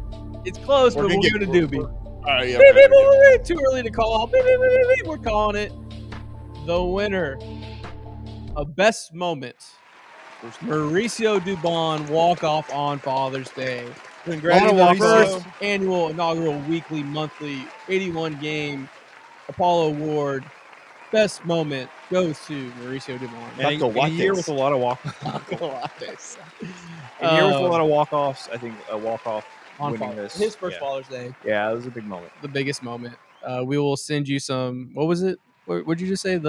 It's close, We're but gonna we're get- going to Doobie. All right, yeah, Beep, beep, beep, beep. Too early to call. Beep, beep, beep, beep, beep. We're calling it. The winner of best moment, Mauricio Dubon walk-off on Father's Day. Congratulations, First annual, inaugural, weekly, monthly, 81-game Apollo Award. Best moment goes to Mauricio Dubon. And in a year with a lot of Chocolates. in a year with a lot of walk-offs, I think a walk-off on winning Father- this. his first yeah. Father's Day, Yeah, it was a big moment. the biggest moment. We will send you some. What was it? What'd you just say?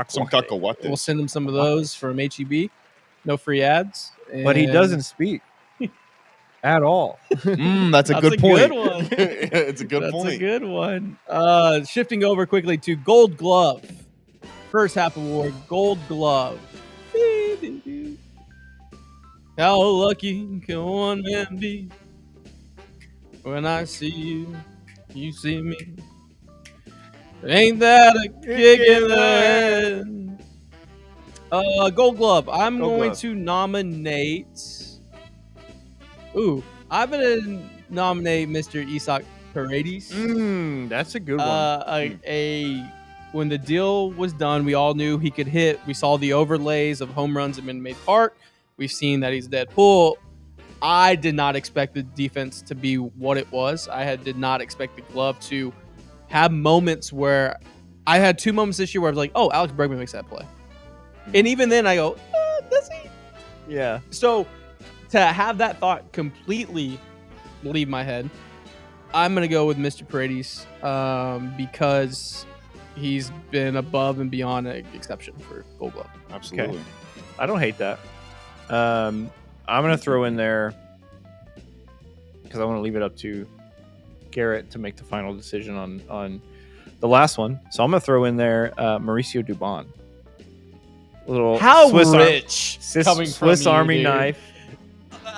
Some cacahuates. We'll send him some of those from HEB. No free ads. But he And doesn't speak at all. That's a That's good a point. good one. It's a good That's point. a good one. Shifting over quickly to Gold Glove. First half award, Gold Glove. How lucky can one man be? When I see you, you see me. Ain't that a kick in the head? Gold Glove. I'm Gold going Glove. to nominate. Ooh, I'm gonna nominate Mr. Isak Paredes. That's a good one. When the deal was done, we all knew he could hit. We saw the overlays of home runs at Minute Maid Park. We've seen that he's dead pull. I did not expect the defense to be what it was. Did not expect the glove to have moments where I had 2 moments this year where I was like, oh, Alex Bregman makes that play. And even then I go, does he? Yeah. So to have that thought completely leave my head, I'm going to go with Mr. Paredes because he's been above and beyond an exception for Gold Glove. Absolutely. I don't hate that. I'm going to throw in there because I want to leave it up to Garrett to make the final decision on the last one. So I'm going to throw in there Mauricio Dubon. A little How Swiss rich coming from Swiss you, Army dude. knife.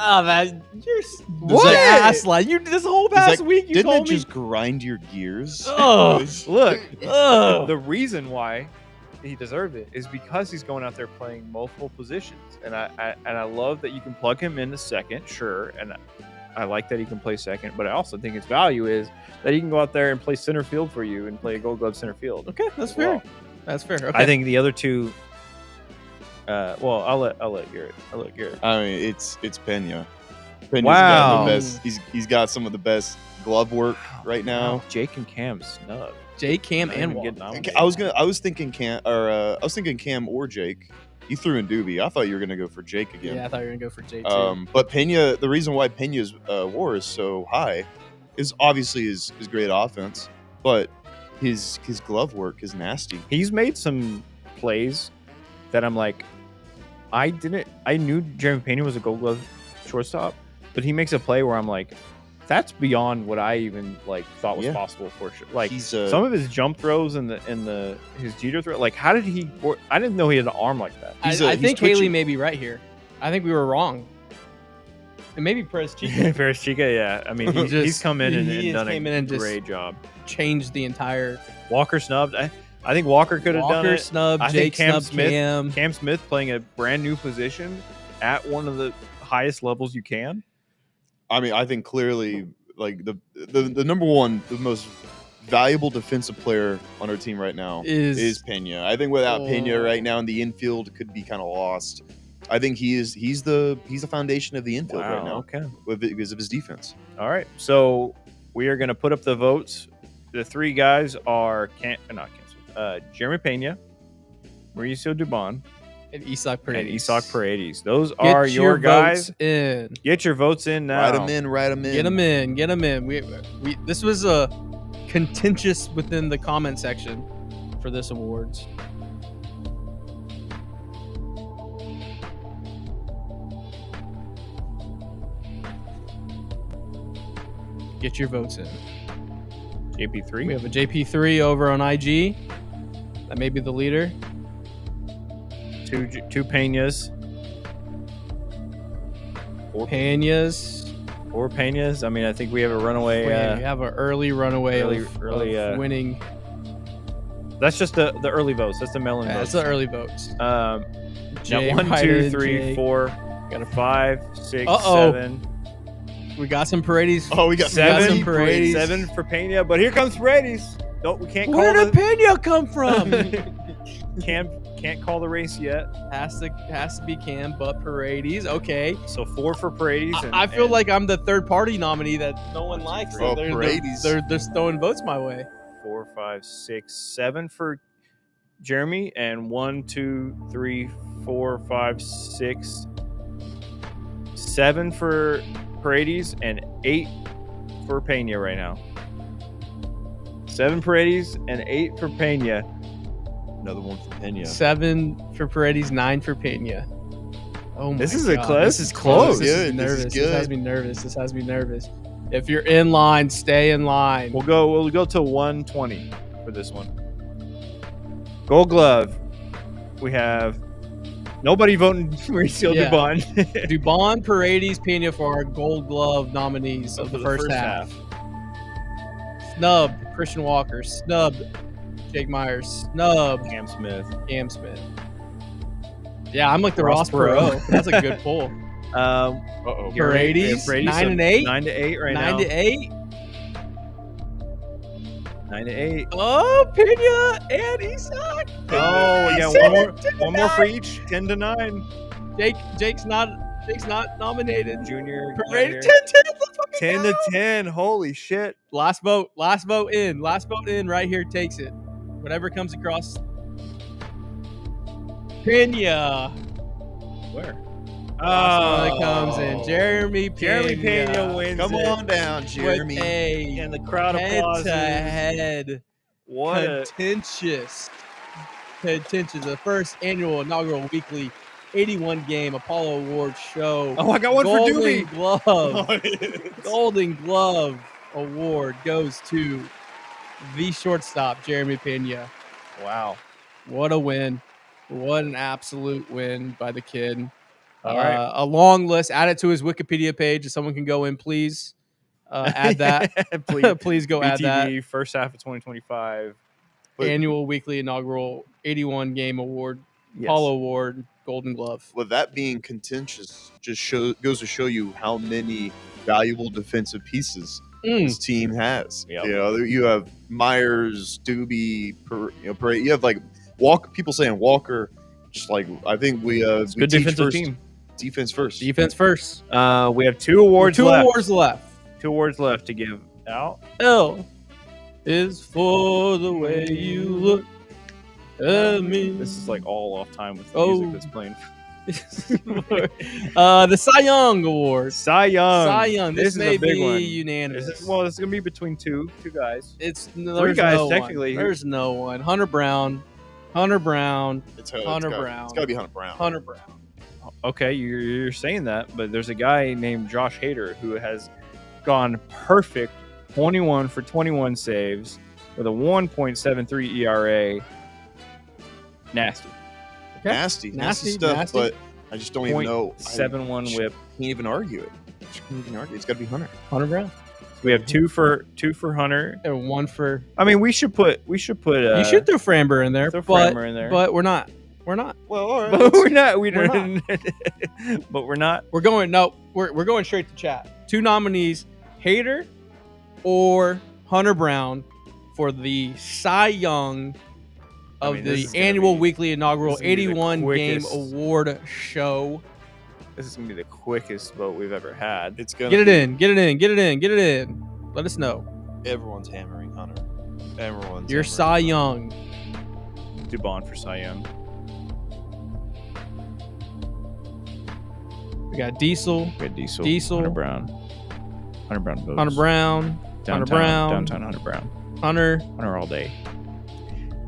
Oh, man, you're What? the ass like you this whole past week. You Didn't told it me. just grind your gears? Oh, Look, ugh. the reason why he deserved it is because he's going out there playing multiple positions, and I love that you can plug him in the second, sure, and I like that he can play second, but I also think his value is that he can go out there and play center field for you and play a Gold Glove center field. Okay, that's fair. Well, That's fair. Okay. I think the other two. Well, I'll let Garrett. I mean, it's Pena. Pena's Wow. got the best. He's got some of the best glove work right now. Jake and Cam snub. J Cam Not and even Walker. getting nominated. I was thinking Cam or Jake. You threw in Doobie. I thought you were gonna go for Jake again. Yeah, I thought you were gonna go for J too. But Pena, the reason why Pena's WAR is so high is obviously his great offense, but his glove work is nasty. He's made some plays that I'm like, I knew Jeremy Pena was a Gold Glove shortstop, but he makes a play where I'm like, that's beyond what I even like thought was possible for sure. Like He's, some of his jump throws and his Jeter throw, like how did he? I didn't know he had an arm like that. I he's think twitchy. Haley may be right here. I think we were wrong. And maybe Perez Chica Ferris Chica, yeah. I mean, he's come in and done a great job. changed the entire. Walker snubbed. I think Walker could have done Walker it. snubbed, I Jake think Cam snubbed Smith, Cam. Cam Smith playing a brand new position at one of the highest levels you can. I mean, I think clearly, like the number one, the most valuable defensive player on our team right now is Pena. I think without Pena right now in the infield could be kind of lost. I think he's the foundation of the infield right now. Okay. Because of his defense. All right. So we are going to put up the votes. The three guys are Jeremy Pena, Mauricio Dubon, And Isak Paredes. and Isak Paredes. Those are your guys. Votes in. Get your votes in now. Write them in. Get them in. We this was a contentious within the comment section for this awards. Get your votes in. JP3. We have a JP3 over on IG. That may be the leader. Two Penas. Peñas. Or Penas. I mean, I think we have a runaway. We have an early runaway early, of winning. That's just the early votes. That's the melon That's votes. the early votes. Now Jay 1, 2, Ryder, 3, Jake. 4. Got a 5, 6, Uh-oh. 7. We got some Paredes. Oh, we got Seven some Paredes. 7 for Pena, but here comes Paredes. No, we can't Where call did Pena come from? can't call the race yet. has to be Cam, but Paredes. Okay. So 4 for Paredes. I feel like I'm the third party nominee that no one likes. Oh, they're Paredes. they're throwing votes my way. 4, 5, 6, 7 for Jeremy, and 1, 2, 3, 4, 5, 6, 7 for Paredes, and 8 for Pena right now. 7 Paredes and 8 for Pena. Another one for Pena. 7 for Paredes, 9 for Pena. Oh my This is God. close. This is close. This is Good. This is nervous. This good. has me nervous. If you're in line, stay in line. We'll go to 120 for this one. Gold Glove. We have nobody voting Mauricio Yeah. Dubon. Dubon, Paredes, Pena for our Gold Glove nominees of For the first half. Snubbed Christian Walker. Snubbed Jake Myers. Snubbed Cam Smith. Cam Smith. Yeah, I'm like the Ross Ross Perot. That's a good pull. Uh-oh. Paredes, 9 and 8. 9 to 8 right 9 now. to 8. 9 to 8. Oh, Pena and Isak. Oh, yeah, one more for each. 10 to 9. Jake's not nominated. Junior. Paredes, 10 let's fucking 10 go. to 10. Holy shit. Last vote in right here takes it. Whatever comes across. Pena. Where? Last one that comes in. Jeremy Pena wins. Come it. on down, Jeremy. With a And the crowd applauses. head-to-head What a contentious. The first annual inaugural weekly 81 game Apollo Awards show. Oh, I got one for Golden Doobie. Glove. Golden Glove Award goes to the shortstop, Jeremy Pena. Wow. What a win. What an absolute win by the kid. All right. A long list. Add it to his Wikipedia page. If someone can go in, please add that. Please. Please go add that. BTD, first half of 2025. annual, weekly, inaugural 81 game award, Yes. Paulo Award, Golden Glove. With that being contentious, goes to show you how many valuable defensive pieces this team has. Yep. You know, you have Myers, Doobie, Parade. You have like Walker. People saying Walker. Just like I think we It's a we good teach defensive first, team. defense first. Defense first. We have 2 awards left. 2 awards left. 2 awards left to give out. L is for the way you look at me. This is like all off time with the Oh. music that's playing. The Sai Young Award. Cy Young. Cy Young. This is may a big be one. unanimous. This is gonna be between two guys. There's guys, no technically. One. There's no one. Hunter Brown. Hunter Brown. It's gotta be Hunter Brown. Hunter Brown. Okay, you're saying that, but there's a guy named Josh Hader who has gone perfect 21 for 21 saves with a 1.73 ERA. Nasty. Okay. Nasty stuff. But I just don't even know. 0.71 whip. Can't even argue it. It's got to be Hunter. Hunter Brown. We have two for Hunter and 1 for. I mean, we should put. You should throw Framber in there, but we're not. We're not. Well, all right. But we're not. We're not. But we're not. We're going. No, we're going straight to chat. 2 nominees: Hader or Hunter Brown for the Cy Young of the annual, weekly, inaugural 81 game award show. This is gonna be the quickest vote we've ever had. It's gonna get it in. Let us know. Everyone's hammering Hunter. You're Cy Young. Dubon for Cy Young. We got Diesel. Hunter Brown. Hunter Brown votes. Hunter Brown. Downtown Hunter Brown. Hunter all day.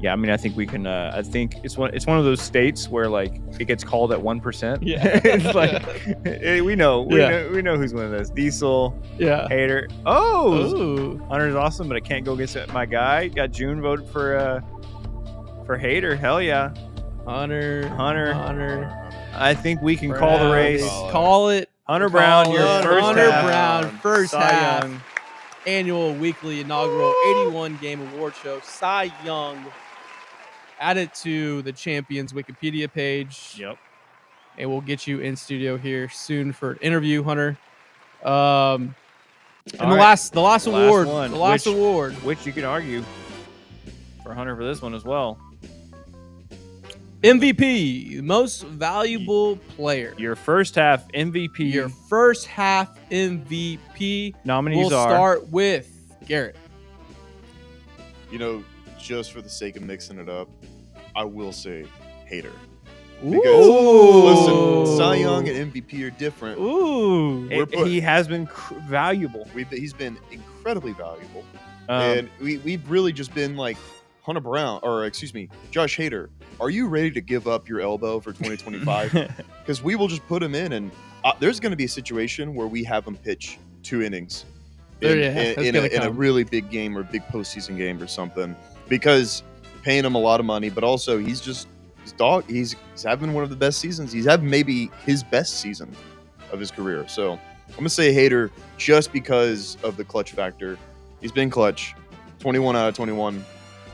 Yeah, I mean, I think we can. I think it's one of those states where like it gets called at 1%. Yeah, it's like we know who's winning this. Diesel. Yeah. Hader. Oh, Hunter's awesome, but I can't go against my guy. Got June voted for Hader. Hell yeah. Hunter. I think we can call the race. Call it. Hunter Brown, your first Hunter half. Brown, first Cy half. Young. Annual, weekly, inaugural 81 game award show. Cy Young. Add it to the Champions Wikipedia page. Yep. And we'll get you in studio here soon for an interview, Hunter. And the last award. One, the last award. Which you could argue for Hunter for this one as well. MVP, most valuable player. Your first half MVP. Your first half MVP. Nominees we'll start with Garrett. You know, just for the sake of mixing it up, I will say Hader. Because, listen, Cy Young and MVP are different. He has been valuable. He's been incredibly valuable. And we've really just been like, Hunter Brown, Josh Hader, are you ready to give up your elbow for 2025? Because we will just put him in, and there's going to be a situation where we have him pitch 2 innings in a really big game or big postseason game or something, because paying him a lot of money, but also he's having one of the best seasons. He's having maybe his best season of his career. So I'm going to say Hader just because of the clutch factor. He's been clutch, 21 out of 21.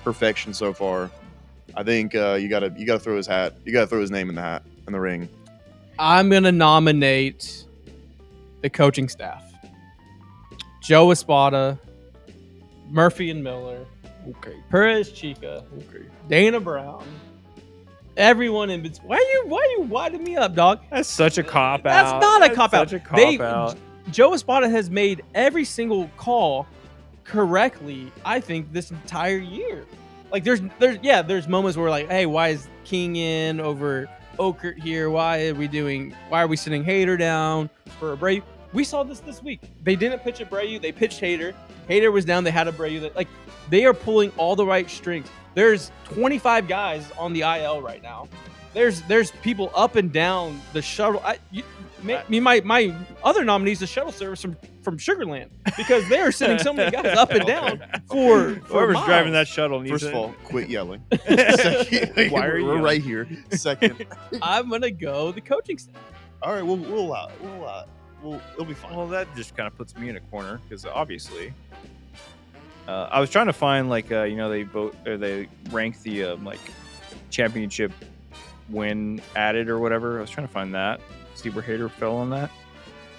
Perfection so far. I think you gotta throw his hat. You gotta throw his name in the ring. I'm gonna nominate the coaching staff: Joe Espada, Murphy and Miller, Perez Chica, Dana Brown, everyone in between. Why are you winding me up, dog? That's such a cop out. That's not a cop out. Such a cop out. Joe Espada has made every single call correctly, I think, this entire year. Like there's moments where like, hey, why is King in over Okert here? Why are we sending Hader down for Abreu? We saw this week. They didn't pitch Abreu, they pitched Hader. Hader was down, they had Abreu. Like they are pulling all the right strings. There's 25 guys on the IL right now. There's people up and down the shuttle. My other nominees, the shuttle service from Sugarland, because they are sending so many guys up and down for whoever's miles. driving that shuttle. First of all, quit yelling. Second, why are you We're right here. Second, I'm gonna go the coaching staff. All right, we'll allow it. It'll be fine. Well, that just kind of puts me in a corner because obviously I was trying to find like they vote or they rank the like championship win added or whatever. I was trying to find that, see where Hader fell on that.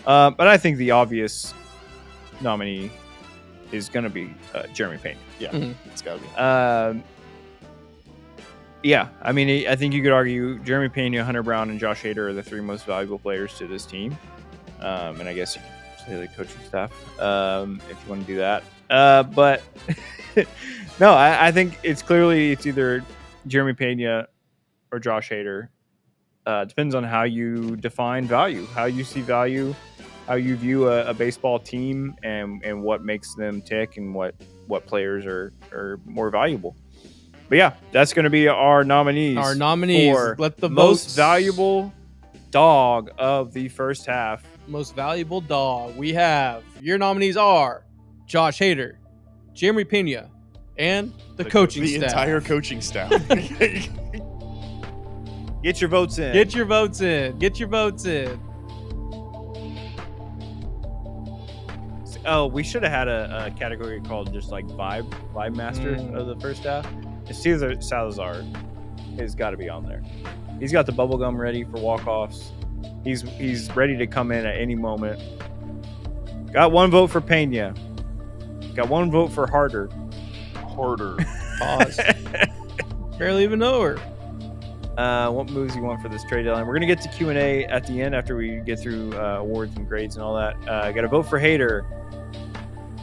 But I think the obvious nominee is going to be Jeremy Pena. Yeah, it's got to be. Yeah, I mean, I think you could argue Jeremy Pena, Hunter Brown, and Josh Hader are the three most valuable players to this team. And I guess you could say the coaching staff if you want to do that. But no, I think it's either Jeremy Pena or Josh Hader. Depends on how you define value, how you see value, how you view a baseball team, and what makes them tick, and what players are more valuable. But yeah, that's going to be our nominees. For Let the most valuable dog of the first half. Most valuable dog. We have your nominees are Josh Hader, Jeremy Pena, and the coaching staff. The entire coaching staff. Get your votes in. Get your votes in. Get your votes in. Oh, we should have had a category called just like vibe master of the first half. Cesar Salazar has got to be on there. He's got the bubblegum ready for walk-offs. He's ready to come in at any moment. Got one vote for Pena. Got one vote for Harder. Pause. Barely even know her. What moves you want for this trade deadline? We're gonna get to Q&A at the end after we get through awards and grades and all that. Got to vote for Hader.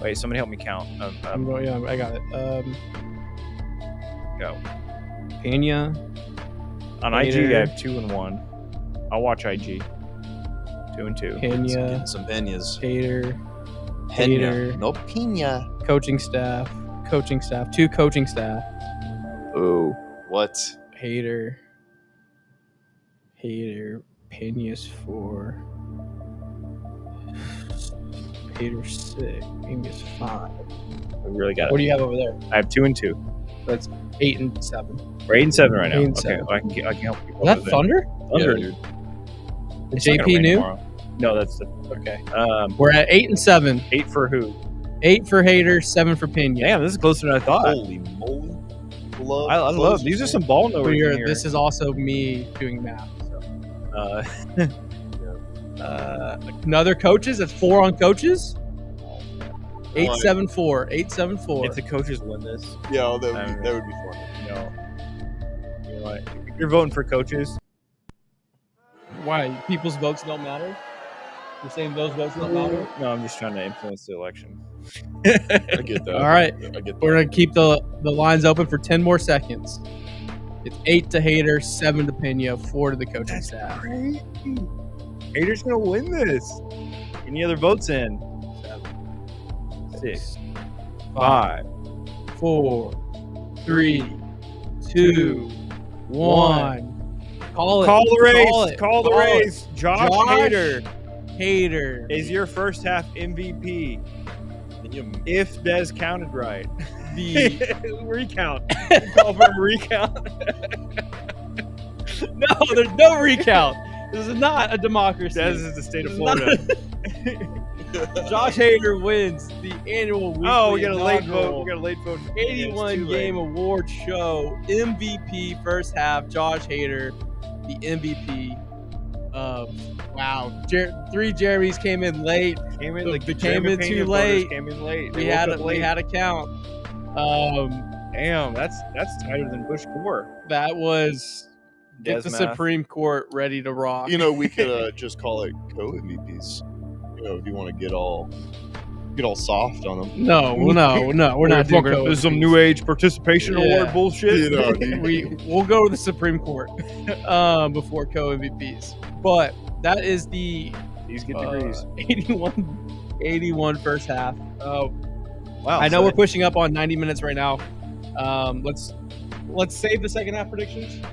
Wait, somebody help me count. I'm going. Yeah, I got it. Go. Pena. On Hader. IG, I have 2 and 1. I'll watch IG. 2 and 2. Pena. Some Penas. Hader. Pena. Hader. No Pena. Coaching staff. 2 coaching staff. Oh, what? Hader. Pena's 4. Hader's 6. Pena's 5. We really got it. What do you have over there? I have 2 and 2. That's 8 and 7. We're 8 and 7 right now. 8 and Okay, 7. I can help you. Is that Thunder? Thunder. Yeah, dude. Is It's not gonna JP rain new? tomorrow. No, that's the. Okay. We're We're at 8 and 7. 8 for who? 8 for Hader, 7 for Pena. Damn, this is closer than I thought. Holy moly. I love these are some ball knowers in here. This is also me doing math. So. Another coaches. That's 4 on coaches. 8-7-4. 8-7-4. If the coaches win this, Yeah, that would be fun. you know what? If you're voting for coaches, Why? People's votes don't matter? You're saying those votes don't matter? no, I'm just trying to influence the election. I get that. All right. I get that. We're going to keep the lines open for 10 more seconds. It's 8 to Hader, 7 to Pena, 4 to the coaching staff. Crazy. Hader's gonna win this. Any other votes in? 6, 5, 4, 3, 2, 1. Call it. Call the race. Call it. Call the Call it. race. Josh Hader Hader is your first half MVP. Can you If Des counted right. the Recount. Call for a recount. No, there's no recount. This is not a democracy. Des is the state of This is Florida. Josh Hader wins the annual weekly Oh, we got a late vote. inaugural We got a late vote. 81 game award show MVP first half. Josh Hader, the MVP. Wow, 3 Jeremys came in late. Came in, The- like, they the came Jeremy in Pena too voters late. Came in late. We They had woke up late. a count. Damn, that's tighter than Bush Core. That was get Des the math. Supreme Court ready to rock. we could just call it co-MVPs. If you want to get all soft on them. No, we're not doing This is some new age participation Yeah. award bullshit. We'll go to the Supreme Court before co-MVPs. But that is the These get degrees. 81 first half. Wow. I know we're pushing up on 90 minutes right now. Let's save the second half predictions.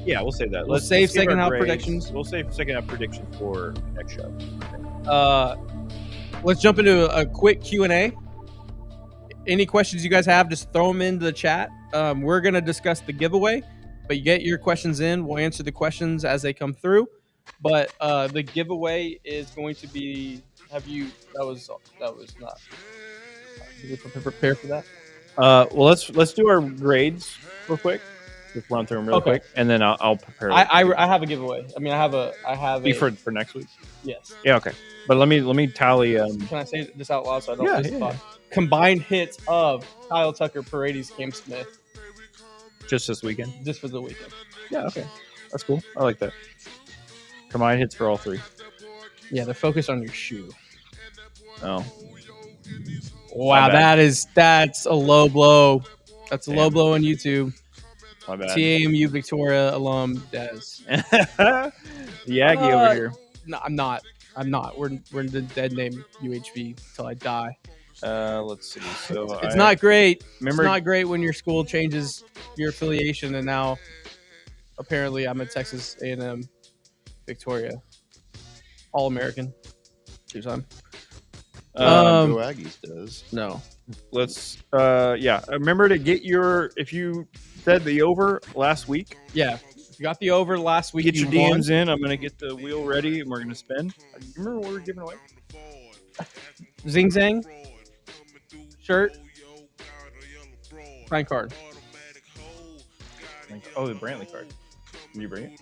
Yeah, we'll save that. We'll save give second our half grades. predictions. We'll save second half predictions for next show. Let's jump into a quick Q&A. Any questions you guys have, just throw them into the chat. We're going to discuss the giveaway, but you get your questions in. We'll answer the questions as they come through. But the giveaway is going to be. That was not. We prepare for that. Well, let's do our grades real quick. Just run through them real Okay. quick, and then I'll prepare. I have a giveaway. I mean, I have a for next week. yes. Yeah, okay. But let me tally. Can I say this out loud so I don't Yeah, lose the yeah, thought? Combined hits of Kyle Tucker, Paredes, Cam Smith, just this weekend. just for the weekend. Yeah, okay. That's cool. I like that. Combined hits for all three. Yeah, they're focused on your shoe. Oh, Wow, My bad. that's a low blow. That's a low Damn. blow on YouTube. my bad. TAMU Victoria alum Des. the Aggie over here. No, I'm not. We're in the dead name UHV till I die. Let's see. So It's not great. remember- It's not great when your school changes your affiliation, and now apparently I'm at Texas A&M Victoria, All American, 2-time. Go Aggies does. No, Let's. Yeah. Remember to get your. If you said the over last week, yeah. If you got the over last week, get your you won. DMs in. I'm gonna get the wheel ready, and we're gonna spin. You remember what we were giving away? Zing Zang shirt, Frank card. Oh, the Brantley card. Did you bring it?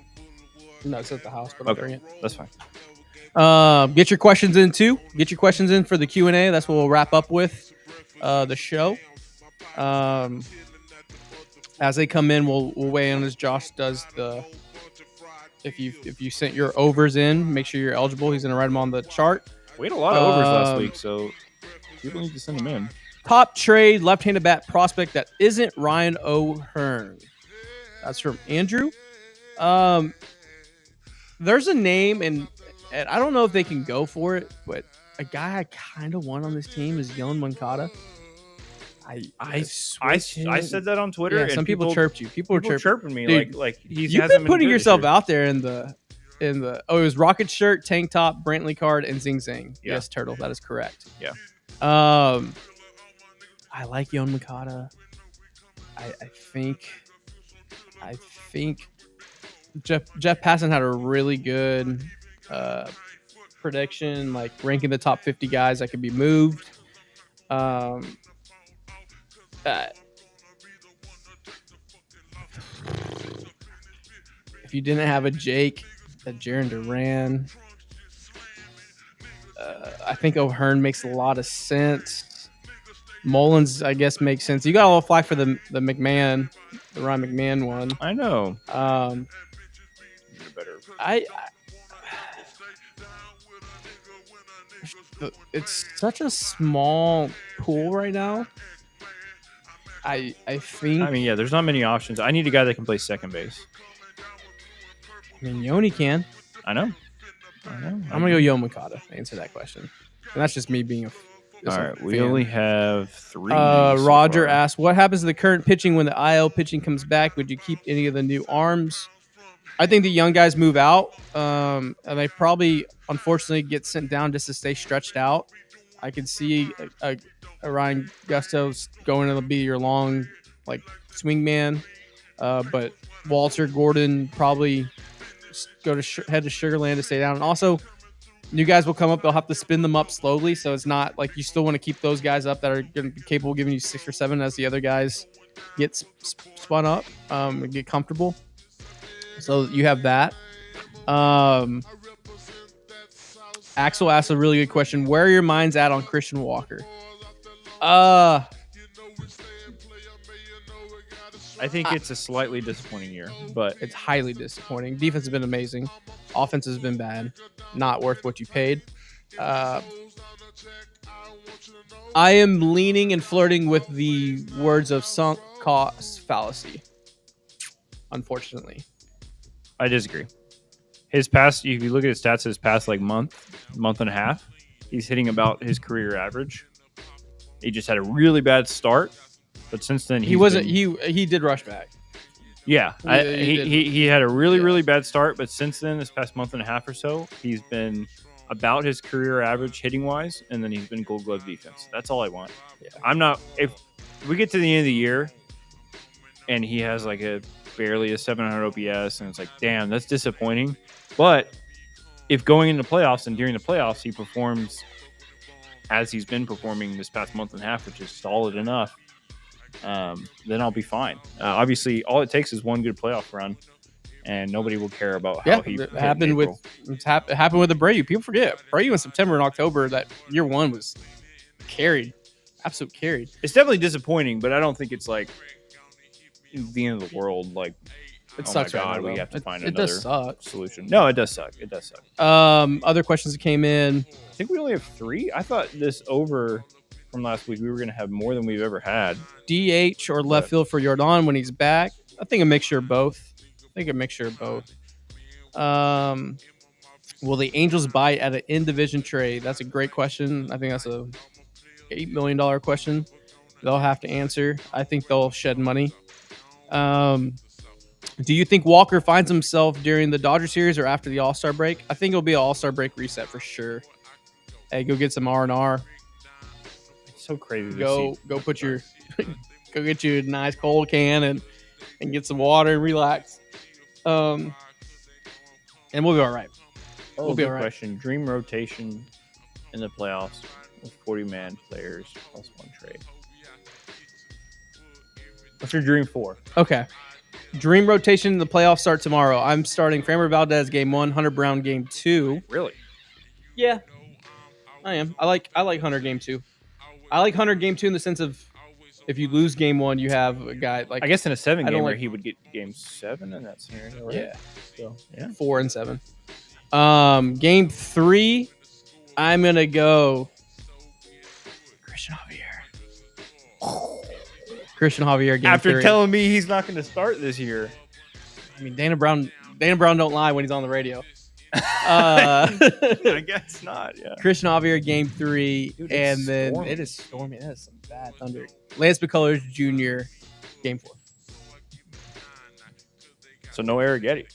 No, it's at the house, but I'll Okay. bring it. That's fine. Get your questions in too. Get your questions in for the Q&A. That's what we'll wrap up with the show. As they come in, we'll weigh in as Josh does the. If you sent your overs in, make sure you're eligible. He's gonna write them on the chart. We had a lot of overs last Um, week, so people need to send them in. Top trade left-handed bat prospect that isn't Ryan O'Hearn. That's from Andrew. There's a name, and I don't know if they can go for it, but a guy I kind of want on this team is Yoan Moncada. I said that on Twitter, Yeah, and some people chirped you. People were people chirping. chirping me Dude, like he's You've hasn't been putting good this yourself year. out there in the it was rocket shirt, tank top, Brantley card, and Zing Zang. Yeah. Yes, Turtle, that is correct. Yeah. I like Yoan Moncada. I think Jeff Passan had a really good prediction, like ranking the top 50 guys that could be moved. If you didn't have a Jake, a Jaron Duran, I think O'Hearn makes a lot of sense. Mullins, I guess, makes sense. You got a little flack for the Ryan McMahon one. I know. It's such a small pool right now. I think. I mean, yeah, there's not many options. I need a guy that can play second base. Yoni can. I know. I'm gonna go Yoan Moncada to answer that question, and that's just me being a. All right, we only have 3. Roger so far. asked, "What happens to the current pitching when the IL pitching comes back? Would you keep any of the new arms?" I think the young guys move out, and they probably, unfortunately, get sent down just to stay stretched out. I could see a Ryan Gustos going to be your long, like, swing man, but Walter Gordon probably go to head to Sugarland to stay down, and also new guys will come up. They'll have to spin them up slowly, so it's not like you still want to keep those guys up that are going to be capable of giving you 6 or 7 as the other guys get spun up and get comfortable. So you have that. Axel asked a really good question. Where are your minds at on Christian Walker? I think it's a slightly disappointing year, but It's highly disappointing. Defense has been amazing. Offense has been bad. Not worth what you paid. I am leaning and flirting with the words of sunk cost fallacy. Unfortunately. I disagree. His past, if you look at his stats, his past like month and a half, he's hitting about his career average. He just had a really bad start, but since then He did rush back. Yeah, He he had a really bad start, but since then, this past month and a half or so, he's been about his career average hitting wise, and then he's been Gold Glove defense. That's all I want. Yeah. I'm not. If we get to the end of the year, and he has like barely a 700 OPS, and it's like, damn, that's disappointing. But if going into playoffs and during the playoffs he performs as he's been performing this past month and a half, which is solid enough, then I'll be fine. Obviously, all it takes is one good playoff run, and nobody will care about how he it happened with it happened with Abreu. People forget Abreu in September and October. That year one was carried, absolute carried. It's definitely disappointing, but I don't think it's like the end of the world. Like, It oh sucks. my God, right now, we though. have to find It another does suck. solution. No, it does suck. It does suck. Other questions that came in. I think we only have 3. I thought this over from last week we were going to have more than we've ever had. DH or left field for Jordan when he's back? I think a mixture of both. Will the Angels bite at an in-division trade? That's a great question. I think that's a $8 million question. They'll have to answer. I think they'll shed money. Do you think Walker finds himself during the Dodger series or after the All-Star break? I think it'll be an All-Star break reset for sure. Hey, go get some R&R. It's so crazy. Go put your go get you a nice cold can and get some water and relax. And we'll be all right. We'll be all right. Question. Dream rotation in the playoffs with 40-man players plus 1 trade. What's your dream 4? Okay. Dream rotation in the playoffs start tomorrow. I'm starting Framber Valdez game 1, Hunter Brown game 2. Really? Yeah, I am. I like Hunter game 2. I like Hunter game 2 in the sense of if you lose game 1, you have a guy like I guess in a 7-gamer like, he would get game 7 in that scenario, right? Yeah. So, yeah. 4 and 7. Game 3, I'm gonna go Christian Javier. Christian Javier game After 3. telling me he's not going to start this year. I mean, Dana Brown don't lie when he's on the radio. I guess not. Yeah. Christian Javier game 3, Dude, and then stormy. it is stormy. That is some bad thunder. Lance McCullers Jr. game 4. So no Arrighetti.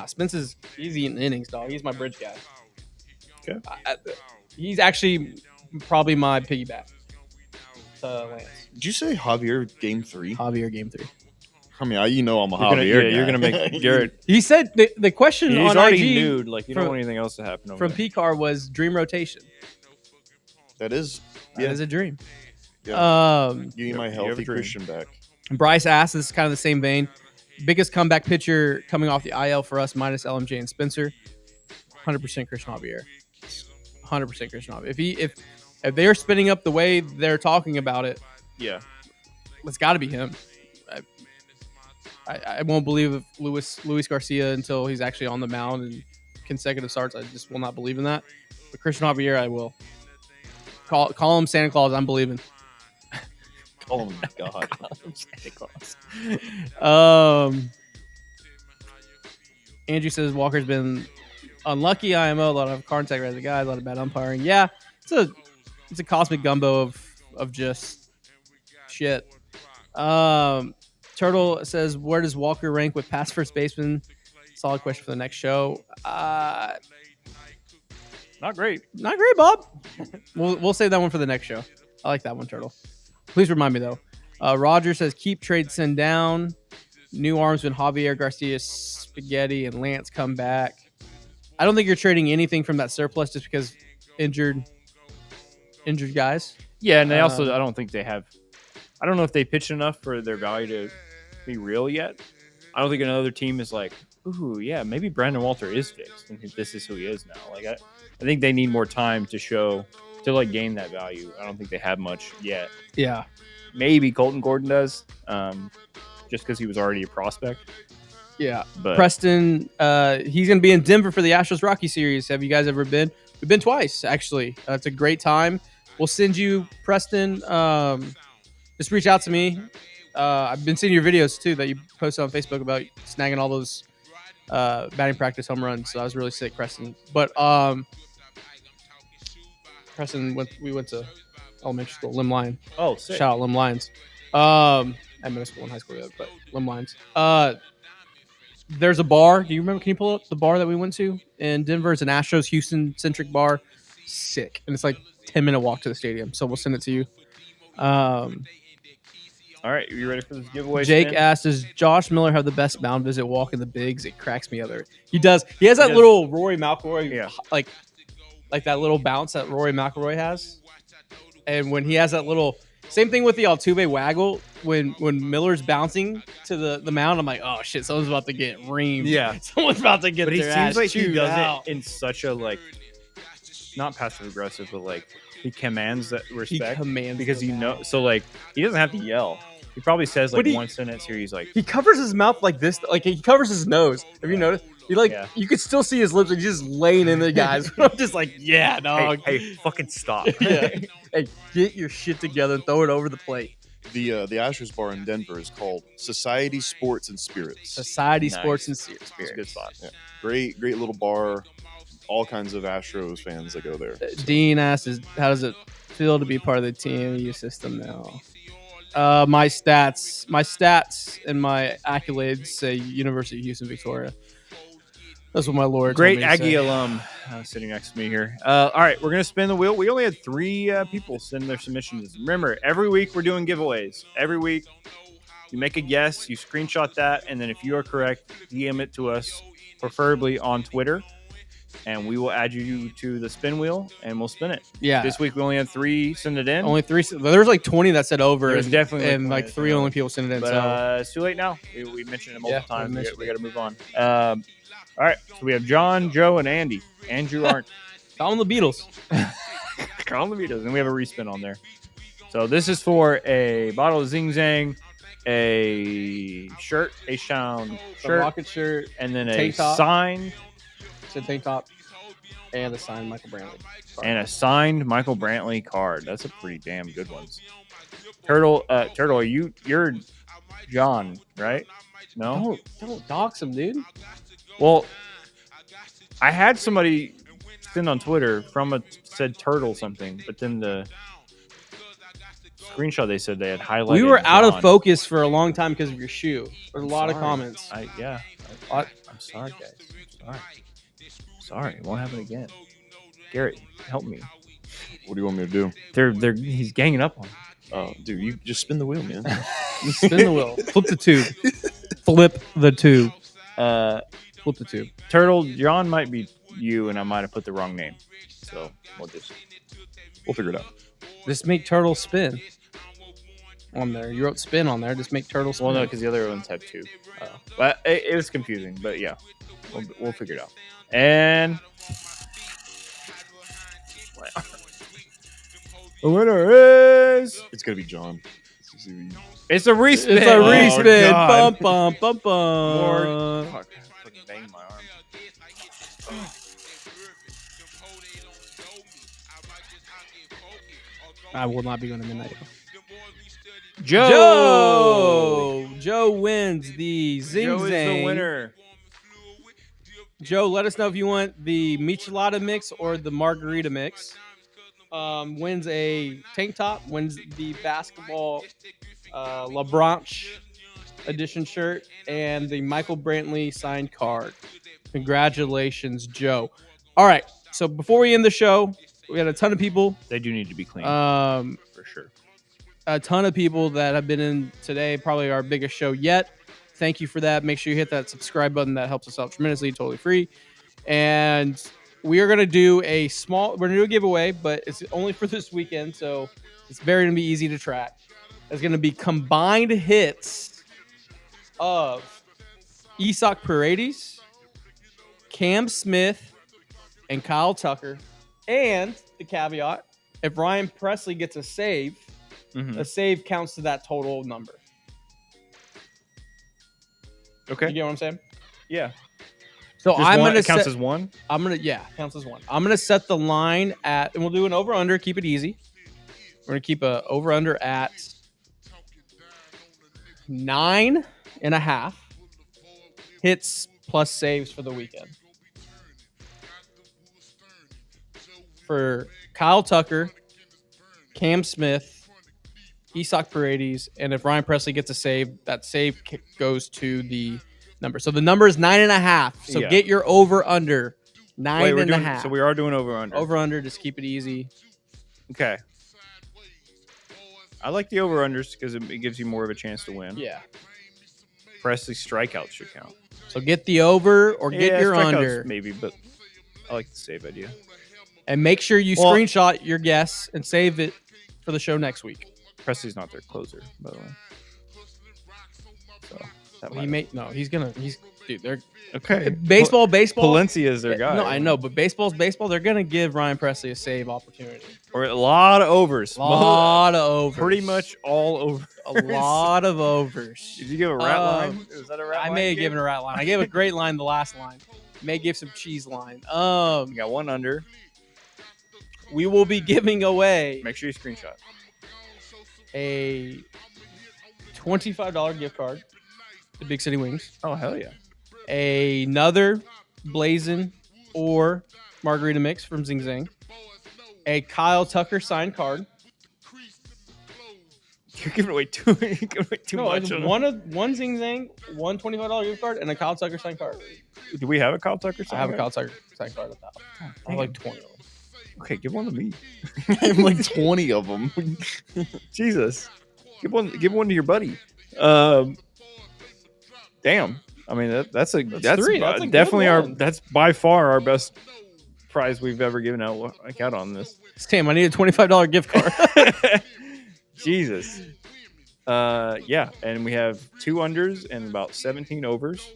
Spence is he's eating innings, dog. He's my bridge guy. Okay. He's actually probably my piggyback. Lance. Did you say Javier game 3? Javier game 3. I mean, I'm a Javier guy. You're gonna make Garrett. He said the question He's on already IG nude. Like you don't want anything else to happen. From PCAR was dream rotation. That is a dream. Yeah. Give me my you have healthy a dream. Christian back. Bryce asked, this is kind of the same vein. Biggest comeback pitcher coming off the IL for us minus LMJ and Spencer. 100% Christian Javier. 100% Christian Javier. If they're spinning up the way they're talking about it, Yeah. it's got to be him. I won't believe Luis Garcia until he's actually on the mound and consecutive starts. I just will not believe in that. But Christian Javier, I will. Call him Santa Claus. I'm believing. Oh my God. Santa Claus. Andrew says Walker's been unlucky. IMO, a lot of contact with the guys, a lot of bad umpiring. Yeah, it's a cosmic gumbo of just shit. Turtle says, where does Walker rank with past first baseman? Solid question for the next show. Not great, Bob. We'll save that one for the next show. I like that one, Turtle. Please remind me though. Roger says keep trade send down. New arms when Javier Garcia, Spaghetti, and Lance come back. I don't think you're trading anything from that surplus just because injured guys. Yeah, and they also I don't think they have. I don't know if they pitched enough for their value to be real yet. I don't think another team is like, ooh, yeah, maybe Brandon Walter is fixed and this is who he is now. Like I think they need more time to show to like gain that value. I don't think they have much yet. Yeah, maybe Colton Gordon does, just because he was already a prospect. Yeah, but Preston, he's going to be in Denver for the Astros Rocky series. Have you guys ever been? We've been twice, actually. It's a great time. We'll send you, Preston. Just reach out to me. I've been seeing your videos too that you posted on Facebook about snagging all those batting practice home runs. So I was really sick, Preston. But Preston, we went to elementary school, Lim Lion. Oh, sick. Shout out Lim Lions. At middle school and high school, but Lim Lions. There's a bar. Do you remember? Can you pull up the bar that we went to in Denver? It's an Astros Houston centric bar. Sick, and it's like 10-minute walk to the stadium. So we'll send it to you. All right, are you ready for this giveaway? Jake asked, does Josh Miller have the best mound visit walk in the bigs? It cracks me up. He does. He has that little Rory McIlroy, like like that little bounce that Rory McIlroy has. And when he has that little same thing with the Altuve waggle, when Miller's bouncing to the mound, I'm like, oh shit, someone's about to get reamed. Yeah. Someone's about to get But he their seems ass like he chewed does out. it in such a like, not passive aggressive, but like he commands that respect. commands because them you know. out. So like he doesn't have to yell. He probably says like But he- one sentence here. He's like, He covers his mouth like this, like he covers his nose. Have you noticed? He like Yeah. you could still see his lips, and he's just laying in the guys. I'm just like, yeah, dog. hey, fucking stop. yeah. Hey, get your shit together and throw it over the plate. The Astros bar in Denver is called Society Sports and Spirits. Society Nice. Sports and Spirits. It's a good spot. Yeah. Great little bar. All kinds of Astros fans that go there. Dean asks, how does it feel to be part of the TMU system now? My stats and my accolades say University of Houston, Victoria. That's what my lawyer Great told me to Aggie say. alum sitting next to me here. All right, we're going to spin the wheel. We only had 3 people send their submissions. Remember, every week we're doing giveaways. Every week you make a guess, you screenshot that, and then if you are correct, DM it to us, preferably on Twitter, and we will add you to the spin wheel, and we'll spin it. Yeah. This week we only had 3 send it in. Only 3. There's like 20 that said over. There's and, definitely and like 20 3 only people sent it in. But so it's too late now. We mentioned it multiple Yeah, times. we mentioned We got to move on. All right, so we have John, Joe, and Andy. Andrew aren't. call them the Beatles. Call them the Beatles, and we have a respin on there. So this is for a bottle of Zing Zang, a shirt, a Sound The shirt, Rocket shirt, and then a tank top. signed said tank top, and the signed Michael Brantley. and a signed Michael Brantley card. That's a pretty damn good one. Turtle, you're John, right? No. Don't dox him, dude. Well, I had somebody send on Twitter from said turtle something, but then the screenshot they said they had highlighted. We were out of John. focus for a long time because of your shoe. There's a lot of Sorry. comments. I'm sorry, guys. Sorry. It won't happen again. Garrett, help me. What do you want me to do? He's ganging up on me. Oh, dude, you just spin the wheel, man. Spin the wheel. Flip the tube. Flip the tube. Flip the tube. Turtle, John might be you, and I might have put the wrong name. So We'll figure it out. Just make turtle spin. On there, you wrote spin on there. Just make turtle spin. well, no, because the other ones have 2. But it was confusing. But yeah, we'll figure it out. And the winner is It's gonna be John. it's a respin. It's a respin. God. Bum bum bum Lord. bum. Fuck, I fucking banged my arm. I will not be going to midnight. Joe wins the Zing Joe is Zang. the winner. Joe, let us know if you want the Michelada mix or the margarita mix. Wins a tank top. Wins the basketball LeBron edition shirt and the Michael Brantley signed card. Congratulations, Joe. All right. So before we end the show, we had a ton of people. They do need to be clean for sure. A ton of people that have been in today, probably our biggest show yet. Thank you for that. Make sure you hit that subscribe button. That helps us out tremendously, totally free. And we are going to do we're going to do a giveaway, but it's only for this weekend. So it's very going to be easy to track. It's going to be combined hits of Isak Paredes, Cam Smith, and Kyle Tucker. And the caveat, if Ryan Presley gets a save, a save counts to that total number. Okay. You get what I'm saying? Yeah. So Just I'm one- gonna it counts set, as one. counts as one. I'm gonna set the line at, and we'll do an over under. Keep it easy. We're gonna keep a over under at 9.5 hits plus saves for the weekend. For Kyle Tucker, Cam Smith, Isak Paredes, and if Ryan Presley gets a save, that save goes to the number. So the number is 9.5. So Yeah. get your over under 9.5. So we are doing over under. Over under. Just keep it easy. Okay. I like the over unders because it gives you more of a chance to win. Yeah. Presley strikeouts should count. So get the over or get your strikeouts under. maybe, but I like the save idea. And make sure you Well- screenshot your guess and save it for the show next week. Presley's not their closer, by the way. So that He may no, he's dude. They're okay. baseball. Palencia is their guy. No, I know, but baseball's baseball. They're gonna give Ryan Presley a save opportunity. Or a lot of overs. A lot of overs. Pretty much all over. A lot of overs. Did you give a rat line? Was that a rat line? I may have given a rat line. I gave a great line the last line. May give some cheese line. You got one under. We will be giving away Make sure you screenshot. a $25 gift card to Big City Wings. Oh, hell yeah. Another Blazin' or Margarita Mix from Zing Zang. A Kyle Tucker signed card. You're giving away too much. One Zing Zang, one $25 gift card, and a Kyle Tucker signed card. Do we have a Kyle Tucker? I have a Kyle Tucker signed card at that. I have like 20 of them. Okay, give one to me. I have like 20 of them. Jesus, give one to your buddy. Damn. I mean that's three. That's a good definitely one. that's by far our best prize we've ever given out on this. Sam, I need a $25 gift card. Jesus. Yeah, and we have 2 unders and about 17 overs.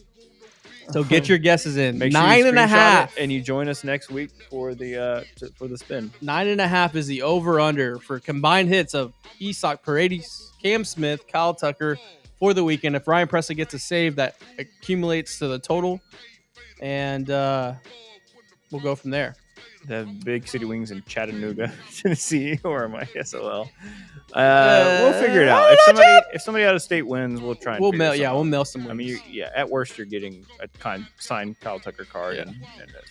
So get your guesses in. Make sure 9.5. and you join us next week for the spin. 9.5 is the over/under for combined hits of Isak Paredes, Cam Smith, Kyle Tucker for the weekend. If Ryan Presley gets a save, that accumulates to the total, and we'll go from there. The Big City Wings in Chattanooga, Tennessee, or am I SOL? We'll figure it out. If somebody out of state wins, we'll try and We'll figure mail. something Yeah, out. we'll mail some. I mean, at worst, you're getting a signed Kyle Tucker card and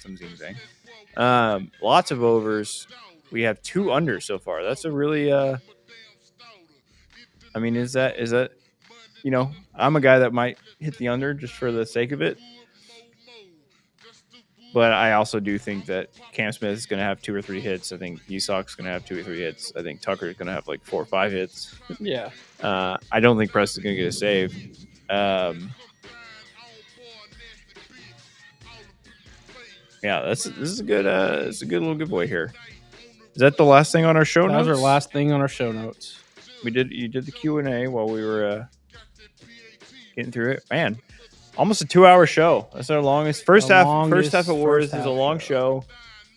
some Zing Zang. Lots of overs. We have 2 unders so far. That's a really. I mean, is that? You know, I'm a guy that might hit the under just for the sake of it. But I also do think that Cam Smith is going to have 2 or 3 hits. I think Isak's going to have 2 or 3 hits. I think Tucker's going to have like 4 or 5 hits. Yeah. I don't think Preston's going to get a save. Yeah, this is a good. It's a good little giveaway here. Is that the last thing on our show That notes? was our last thing on our show notes. You did the Q&A while we were getting through it. Man, almost a 2-hour show. That's our longest. First half awards is a long show.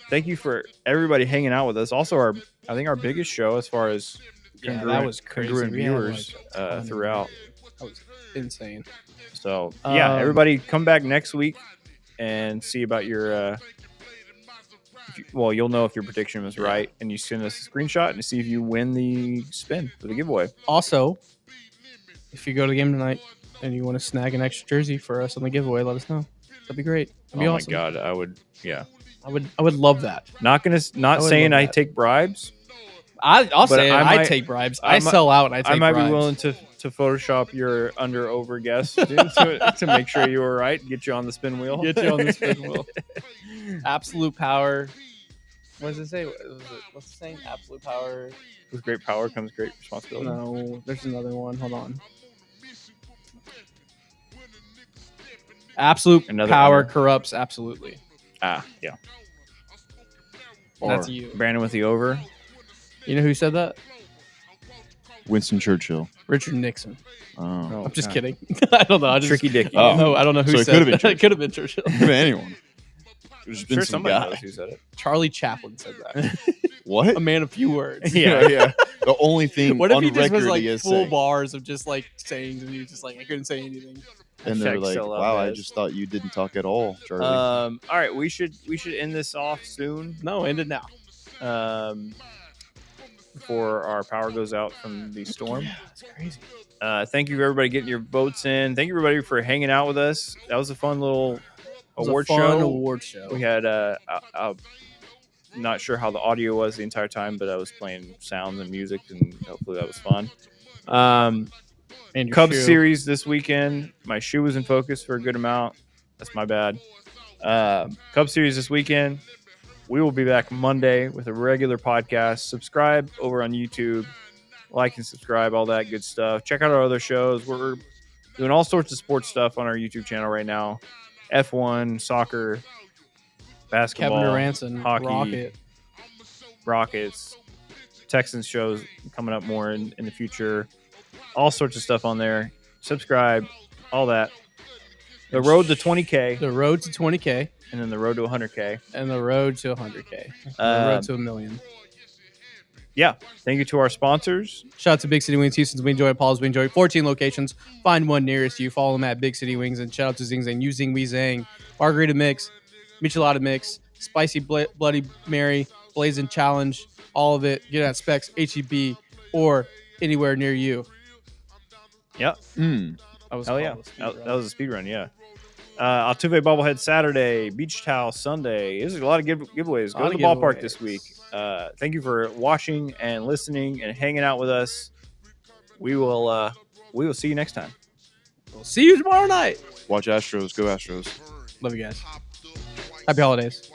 Thank you for everybody hanging out with us. Also, I think our biggest show as far as That was crazy. congruent We had, viewers like, a ton of throughout. That was insane. So yeah, Um, everybody come back next week and see about your. You'll know if your prediction was right, and you send us a screenshot and see if you win the spin for the giveaway. Also, if you go to the game tonight and you want to snag an extra jersey for us on the giveaway, let us know. That'd be great. That'd be awesome. My god, I would. Yeah, I would love that. not would saying love I that. take bribes. I'll say it. I I might- take bribes. I I might- sell out and I take I might bribes. be willing to Photoshop your under over guess to make sure you were right. Get you on the spin wheel. Get you on the spin wheel. Absolute power. What does it say? What's the saying? Absolute power. With great power comes great responsibility. No, there's another one. Hold on. Absolute Another power under. corrupts absolutely. Yeah. That's Or you. Brandon with the over. You know who said that? Winston Churchill. Richard Nixon. Oh. I'm just God. kidding. I don't know. I just, Tricky Dicky. Oh. No, I don't know who So it said could've been that. It could have been Churchill. Anyone. There's I'm been sure some somebody guy. knows who said it. Charlie Chaplin said that. What? A man of few words. Yeah. The only thing What if on he just was record like he is full saying. bars of just like sayings and he was just like, I couldn't say anything. And they're Hashtag like, sell out, wow, I guys. just thought you didn't talk at all, Charlie. All right, we should end this off soon. No, end it now. Before our power goes out from the storm. That's crazy. Thank you everybody getting your votes in. Thank you everybody for hanging out with us. That was a fun little award show. Award show. We had I'm not sure how the audio was the entire time, but I was playing sounds and music, and hopefully that was fun. And your Cubs shoe. series this weekend. My shoe was in focus for a good amount. That's my bad. Cubs series this weekend. We will be back Monday with a regular podcast. Subscribe over on YouTube. Like and subscribe, all that good stuff. Check out our other shows. We're doing all sorts of sports stuff on our YouTube channel right now. F1, soccer, basketball, Kevin Durant and hockey, Rocket. Rockets, Texans shows coming up more in the future. All sorts of stuff on there. Subscribe, all that. The road to 20K. The road to 20K. And then the road to 100K. And the road to 100K. The road to 1 million. Yeah. Thank you to our sponsors. Shout out to Big City Wings, Houston's We Enjoy It, Paul's We Enjoy It. 14 locations. Find one nearest you. Follow them at Big City Wings. And shout out to Zing Zang, You Zing We Zang, Margarita Mix, Michelada Mix, Spicy Bloody Mary, Blazing Challenge, all of it. Get it at Specs, HEB, or anywhere near you. Yep. Hell yeah. That was a speed run, yeah. Altuve Bobblehead Saturday, Beach Towel Sunday. There's a lot of giveaways. Go to the ballpark this week. Thank you for watching and listening and hanging out with us. We will see you next time. We'll see you tomorrow night. Watch Astros. Go Astros. Love you guys. Happy holidays.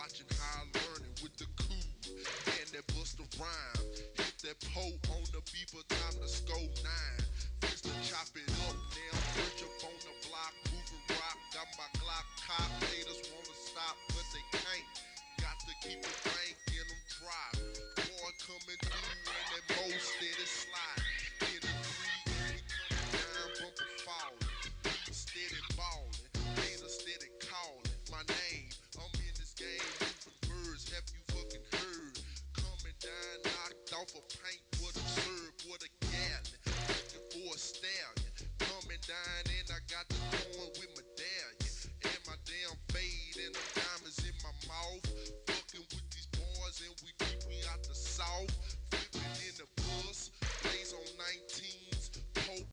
Fucking with these boys and we keep me out the south.